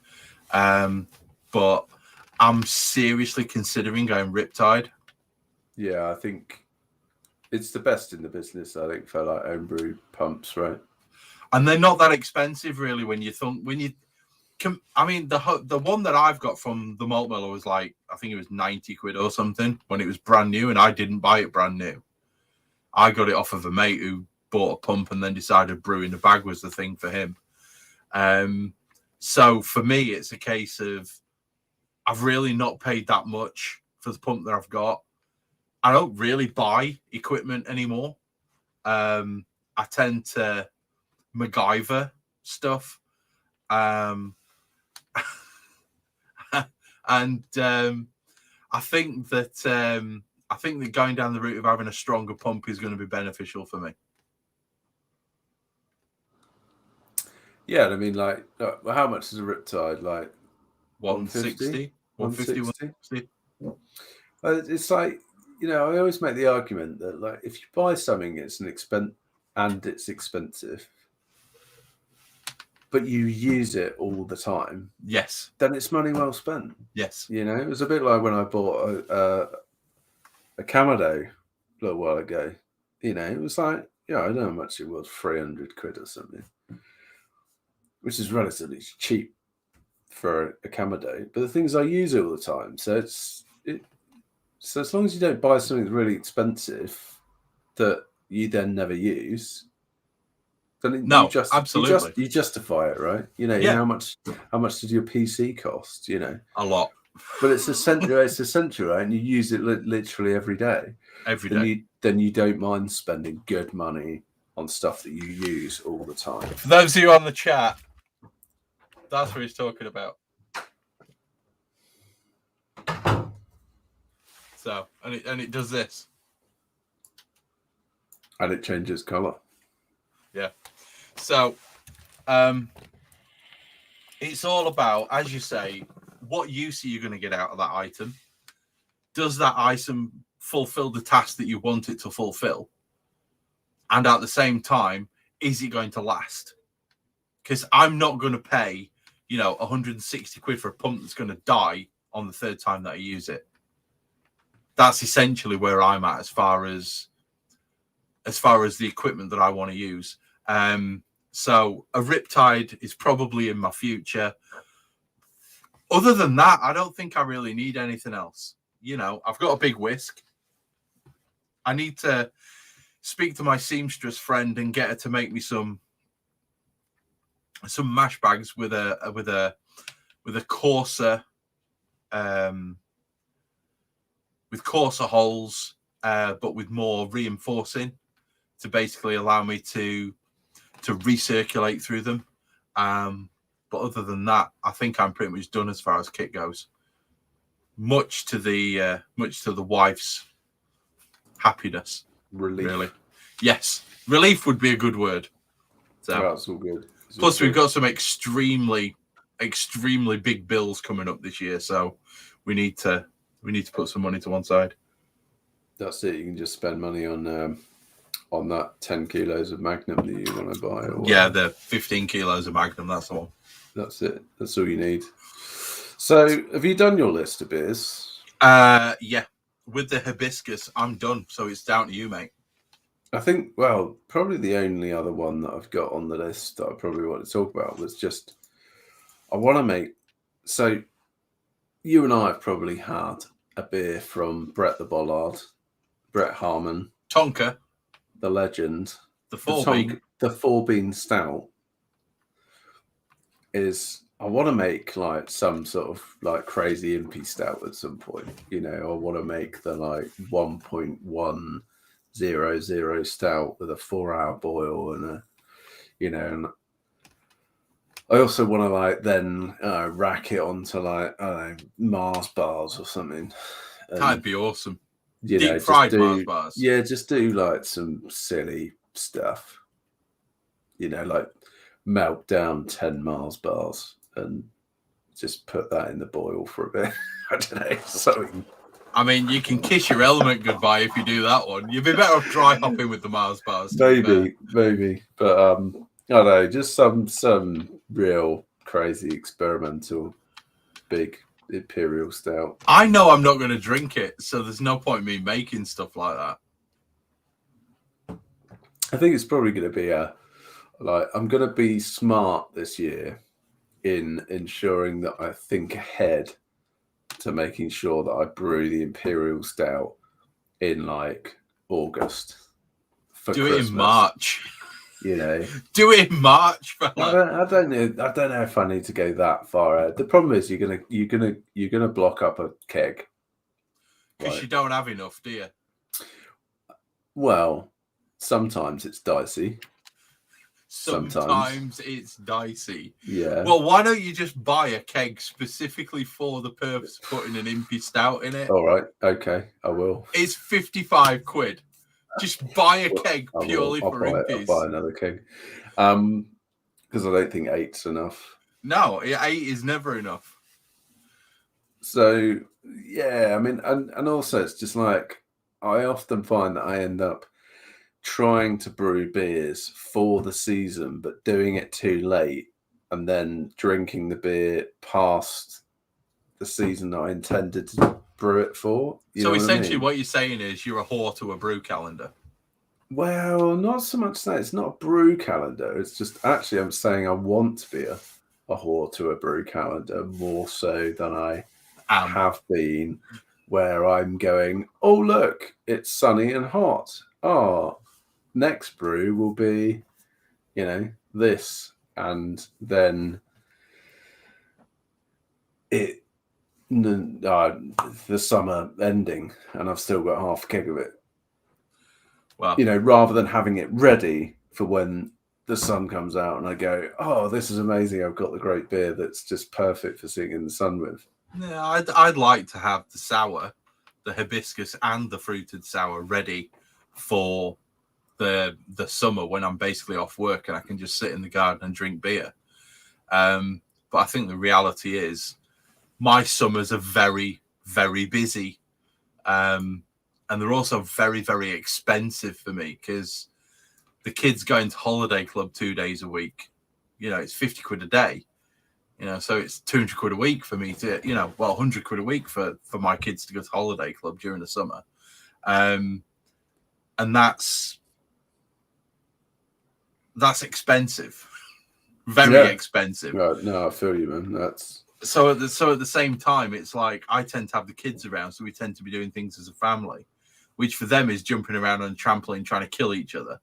But I'm seriously considering going Riptide. Yeah, I think it's the best in the business, I think, for like homebrew pumps, right? And they're not that expensive, really, the one that I've got from the malt miller was like, I think it was 90 quid or something when it was brand new, and I didn't buy it brand new. I got it off of a mate who bought a pump and then decided brewing the bag was the thing for him. So for me, it's a case of I've really not paid that much for the pump that I've got. I don't really buy equipment anymore. I tend to MacGyver stuff. And I think that going down the route of having a stronger pump is going to be beneficial for me. Yeah, I mean, like, how much is a Riptide? Like 160, 150. It's like, you know, I always make the argument that, like, if you buy something, it's it's expensive, but you use it all the time. Yes. Then it's money well spent. Yes. You know, it was a bit like when I bought a Kamado a little while ago. You know, it was like, yeah, I don't know how much it was, 300 quid or something, which is relatively cheap for a Kamado. But the thing is, I use it all the time. So so as long as you don't buy something that's really expensive that you then never use, then absolutely. You justify it, right? You know, Yeah. how much did your PC cost? You know, a lot. But it's essential. It's essential, right? And you use it literally every day. Every day. Then you don't mind spending good money on stuff that you use all the time. For those of you on the chat, that's what he's talking about. So, and it does this. And it changes colour. Yeah. So, it's all about, as you say, what use are you going to get out of that item? Does that item fulfill the task that you want it to fulfill? And at the same time, is it going to last? Because I'm not going to pay, 160 quid for a pump that's going to die on the third time that I use it. That's essentially where I'm at as far as the equipment that I want to use. So a Riptide is probably in my future. Other than that, I don't think I really need anything else. I've got a big whisk. I need to speak to my seamstress friend and get her to make me some mash bags with a coarser with coarser holes, but with more reinforcing to basically allow me to recirculate through them. But other than that, I think I'm pretty much done as far as kit goes. Much to the wife's happiness. Relief. Really. Yes. Relief would be a good word. So that's all good. Plus, we've got some extremely, extremely big bills coming up this year, so we need to put some money to one side. That's it. You can just spend money on that 10 kilos of Magnum that you want to buy. Yeah, the 15 kilos of Magnum. That's the one. That's it. That's all you need. So, have you done your list of beers? Yeah. With the hibiscus, I'm done. So it's down to you, mate. I think, well, probably the only other one that I've got on the list that I probably want to talk about was just, I want to make, so you and I have probably had a beer from Brett the Bollard, Brett Harmon. Tonka. The legend. The 4-bean. The 4-bean stout is, I want to make like some sort of like crazy impy stout at some point. I want to make the like 1.100 stout with a 4-hour boil and and I also want to like then rack it onto like, I don't know, Mars bars or something. That'd be awesome. Deep fried Mars bars. Yeah, just do like some silly stuff. Like melt down 10 Mars bars and just put that in the boil for a bit. I don't know. Something. I mean, you can kiss your element goodbye if you do that one. You'd be better off dry hopping with the Mars bars. Maybe. But I don't know, just some real crazy experimental big imperial stout. I know I'm not going to drink it, so there's no point in me making stuff like that. I think it's probably going to be I'm going to be smart this year in ensuring that I think ahead to making sure that I brew the imperial stout in like August, for Do Christmas. it in March. You know, do it in March, fella. I don't know if I need to go that far out. The problem is you're gonna block up a keg Because you don't have enough, do you? Well, sometimes it's dicey. Sometimes it's dicey. Yeah. Well, why don't you just buy a keg specifically for the purpose of putting an impy stout in it? All right. Okay, I will. It's 55 quid. Just buy a keg purely for impies. I'll buy another keg. Because I don't think 8's enough. No, 8 is never enough. So yeah, I mean, and also it's just like I often find that I end up trying to brew beers for the season, but doing it too late, and then drinking the beer past the season that I intended to brew it for. So essentially, what you're saying is you're a whore to a brew calendar. Well, not so much that. It's not a brew calendar. It's just actually I'm saying I want to be a whore to a brew calendar more so than I have been, where I'm going, oh, look, it's sunny and hot. Oh, next brew will be, this. And then the summer ending and I've still got half a keg of it. Well, rather than having it ready for when the sun comes out and I go, oh, this is amazing. I've got the great beer that's just perfect for sitting in the sun with. Yeah, I'd like to have the sour, the hibiscus and the fruited sour ready for the summer when I'm basically off work and I can just sit in the garden and drink beer. But I think the reality is my summers are very, very busy. And they're also very, very expensive for me because the kids going to holiday club 2 days a week. It's 50 quid a day. So it's 200 quid a week for me to, 100 quid a week for my kids to go to holiday club during the summer. And that's expensive. Very expensive. Right. No, I feel you, man. That's so at the same time, it's like I tend to have the kids around, so we tend to be doing things as a family, which for them is jumping around on a trampoline trying to kill each other,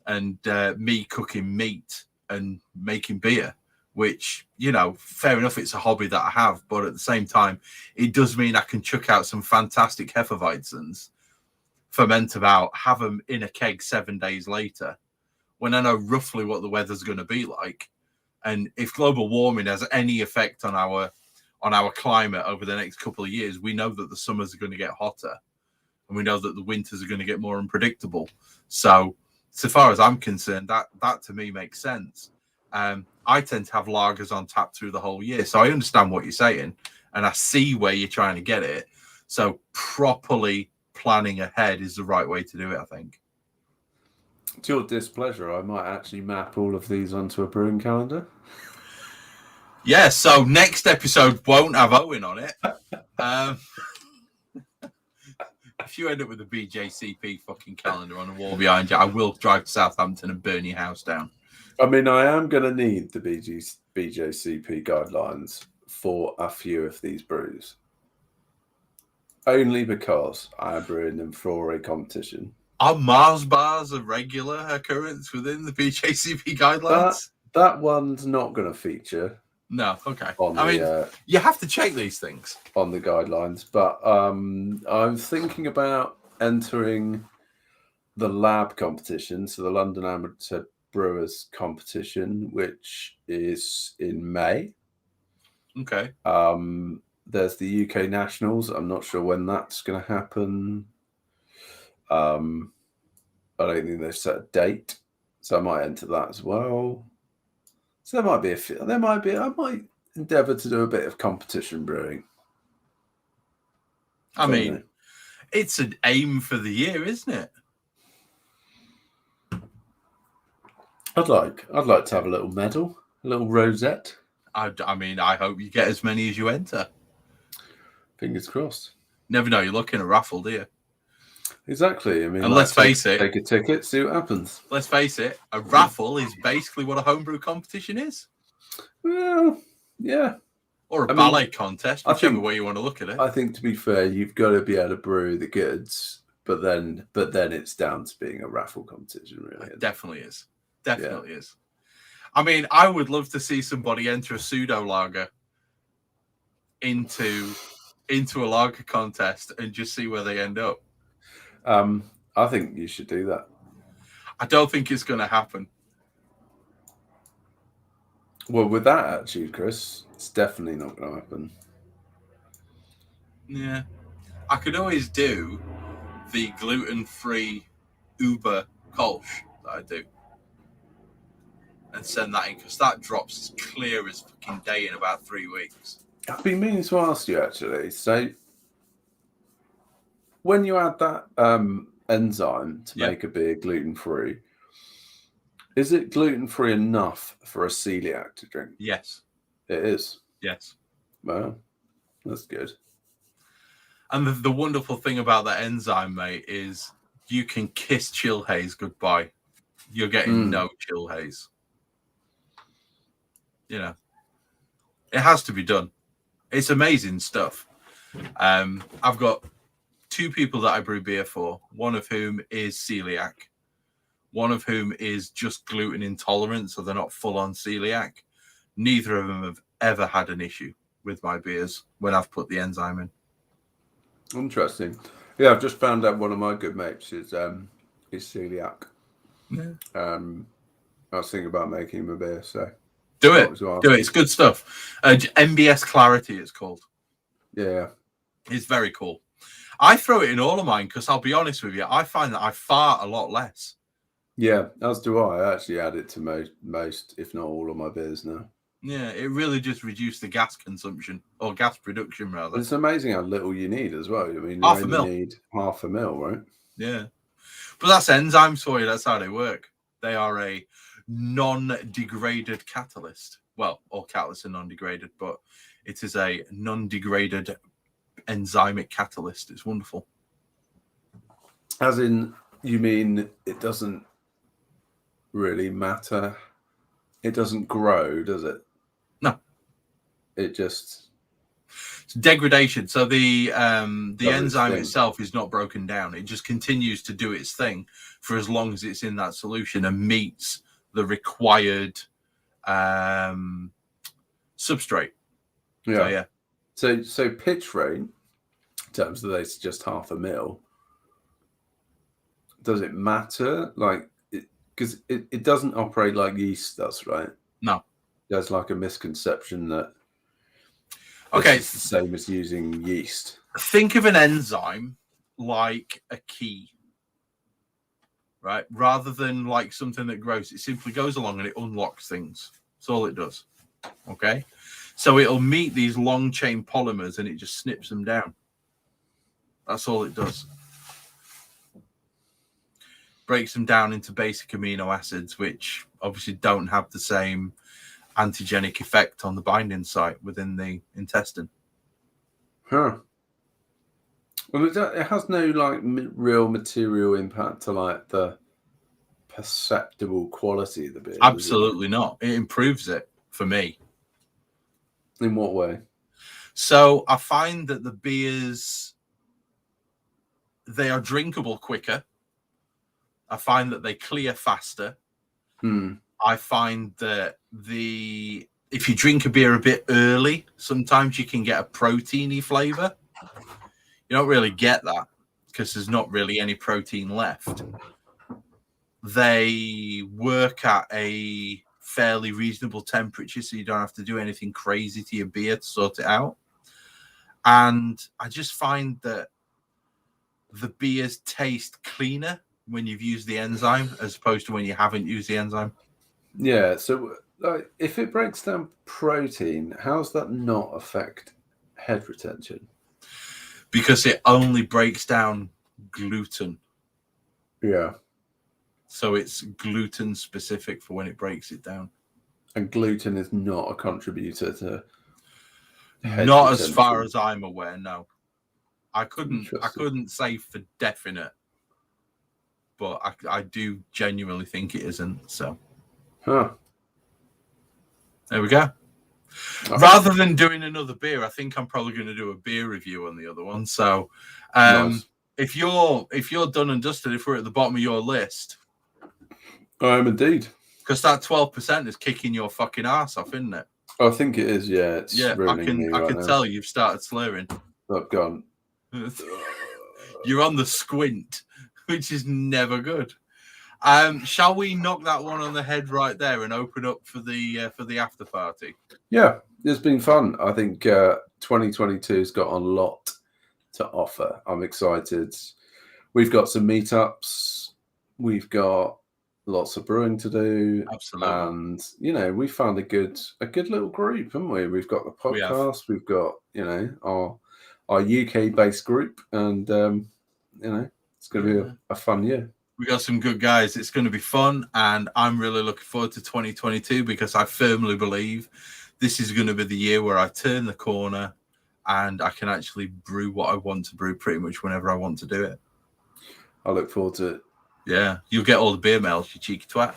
and me cooking meat and making beer, which, fair enough, it's a hobby that I have, but at the same time, it does mean I can chuck out some fantastic Hefeweizens, ferment about, have them in a keg 7 days later, when I know roughly what the weather's going to be like. And if global warming has any effect on our climate over the next couple of years, we know that the summers are going to get hotter. And we know that the winters are going to get more unpredictable. So far as I'm concerned, that to me makes sense. I tend to have lagers on tap through the whole year. So I understand what you're saying, and I see where you're trying to get it. So properly planning ahead is the right way to do it, I think. To your displeasure, I might actually map all of these onto a brewing calendar. Yeah, so next episode won't have Owen on it. If you end up with a BJCP fucking calendar on the wall behind you, I will drive to Southampton and burn your house down. I mean, I am going to need the BJCP guidelines for a few of these brews. Only because I am brewing them for a competition. Are Mars bars a regular occurrence within the BJCP guidelines? That one's not going to feature. No, okay. I mean, you have to check these things on the guidelines, but I'm thinking about entering the lab competition, so the London Amateur Brewers competition, which is in May. Okay. There's the UK Nationals. I'm not sure when that's going to happen. I don't think they've set a date, so I might enter that as well. So there might be I might endeavour to do a bit of competition brewing. I mean, it's an aim for the year, isn't it? I'd like to have a little medal, a little rosette. I mean, I hope you get as many as you enter. Fingers crossed. Never know, you're looking at a raffle, do you? Exactly. I mean, and let's face it, take a ticket, see what happens. Let's face it, a raffle is basically what a homebrew competition is. Well, yeah. Or a ballet contest, whichever way you want to look at it. I think, to be fair, you've got to be able to brew the goods But then it's down to being a raffle competition, really. It definitely is. Definitely is. I mean, I would love to see somebody enter a pseudo lager into a lager contest and just see where they end up. I think you should do that. I don't think it's going to happen. Well, with that attitude, Chris, it's definitely not going to happen. Yeah. I could always do the gluten-free Uber Kolsch that I do and send that in, because that drops as clear as fucking day in about 3 weeks. I've been meaning to ask you, actually. So, when you add that enzyme to make a beer gluten-free, is it gluten-free enough for a celiac to drink? Yes. It is? Yes. Well, that's good. And the wonderful thing about that enzyme, mate, is you can kiss chill haze goodbye. You're getting no chill haze. You know, it has to be done. It's amazing stuff. I've got 2 people that I brew beer for, one of whom is celiac, one of whom is just gluten intolerant, so they're not full on celiac. Neither of them have ever had an issue with my beers when I've put the enzyme in. Interesting. Yeah, I've just found out one of my good mates is celiac. Yeah. I was thinking about making him a beer, so do it. It's good stuff. MBS Clarity, it's called. Yeah, it's very cool. I throw it in all of mine because I'll be honest with you, I find that I fart a lot less. Yeah, as do I. I actually add it to most, if not all, of my beers now. Yeah, it really just reduced the gas consumption, or gas production, rather. It's amazing how little you need as well. I mean, you only need half a mil, right? Yeah. But that's enzymes for you. That's how they work. They are a non-degraded catalyst. Well, all catalysts are non-degraded, but it is a non-degraded enzymic catalyst. It's wonderful. As in, you mean it doesn't really matter? It doesn't grow, does it? No. It just... It's degradation. So the enzyme itself is not broken down. It just continues to do its thing for as long as it's in that solution and meets the required substrate. Yeah. So pitch rate, in terms of it's just half a mil, does it matter? Like, because it doesn't operate like yeast does, right? No. There's like a misconception that it's the same as using yeast. Think of an enzyme like a key, right? Rather than like something that grows, it simply goes along and it unlocks things. That's all it does. Okay? So it'll meet these long chain polymers and it just snips them down. That's all it does. Breaks them down into basic amino acids, which obviously don't have the same antigenic effect on the binding site within the intestine. Huh. Well, it has no like real material impact to like the perceptible quality of the beer. Absolutely not. It improves it for me. In what way? So I find that the beers, they are drinkable quicker. I find that they clear faster. I find that if you drink a beer a bit early, sometimes you can get a proteiny flavor. You don't really get that because there's not really any protein left. They work at a fairly reasonable temperature, so you don't have to do anything crazy to your beer to sort it out. And I just find that the beers taste cleaner when you've used the enzyme as opposed to when you haven't used the enzyme. Yeah, so if it breaks down protein, how does that not affect head retention? Because it only breaks down gluten. Yeah. So it's gluten specific for when it breaks it down. And gluten is not a contributor to head not retention. As far as I'm aware, no. I couldn't say for definite, but I do genuinely think it isn't. So there we go. Rather than doing another beer, I think I'm probably going to do a beer review on the other one. So nice. if you're done and dusted, if we're at the bottom of your list, I am indeed. because that 12% is kicking your fucking ass off, isn't it? I think it is. Yeah, it's Yeah, ruining me right I can now. tell you've started slurring. I've gone. You're on the squint, which is never good. Shall we knock that one on the head right there and open up for the after party? Yeah, it's been fun. I think 2022's got a lot to offer. I'm excited. We've got some meetups. We've got lots of brewing to do. Absolutely. And we found a good little group, haven't we? We've got the podcast. We've got our UK based group, and it's going to be a fun year. We got some good guys. It's going to be fun, and I'm really looking forward to 2022 because I firmly believe this is going to be the year where I turn the corner and I can actually brew what I want to brew pretty much whenever I want to do it. I look forward to it. Yeah, you'll get all the beer mails, you cheeky twat.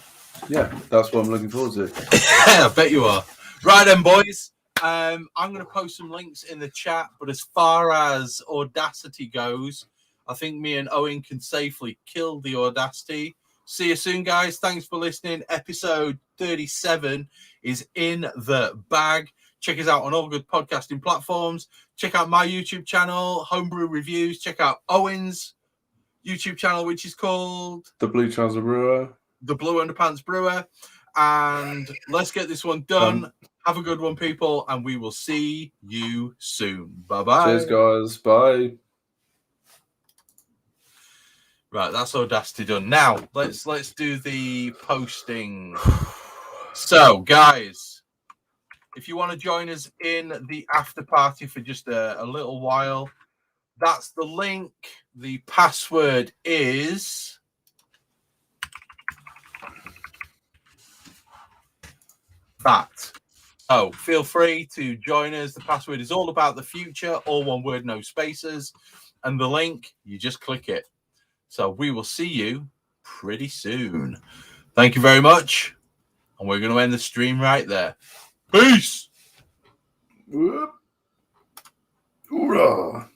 Yeah, that's what I'm looking forward to. I bet you are. Right then, boys. I'm going to post some links in the chat, but as far as Audacity goes, I think me and Owen can safely kill the Audacity. See you soon, guys. Thanks for listening. Episode 37 is in the bag. Check us out on all good podcasting platforms. Check out my YouTube channel, Homebrew Reviews. Check out Owen's YouTube channel, which is called The Blue Trouser Brewer. The Blue Underpants Brewer. And let's get this one done. Have a good one, people, and we will see you soon. Bye-bye. Cheers, guys. Bye. Right, that's Audacity done. Now, let's do the posting. So, guys, if you want to join us in the after party for just a little while, that's the link. The password is that. So feel free to join us. The password is all about the future, all one word, no spaces. And the link, you just click it. So we will see you pretty soon. Thank you very much. And we're going to end the stream right there. Peace. Hoorah.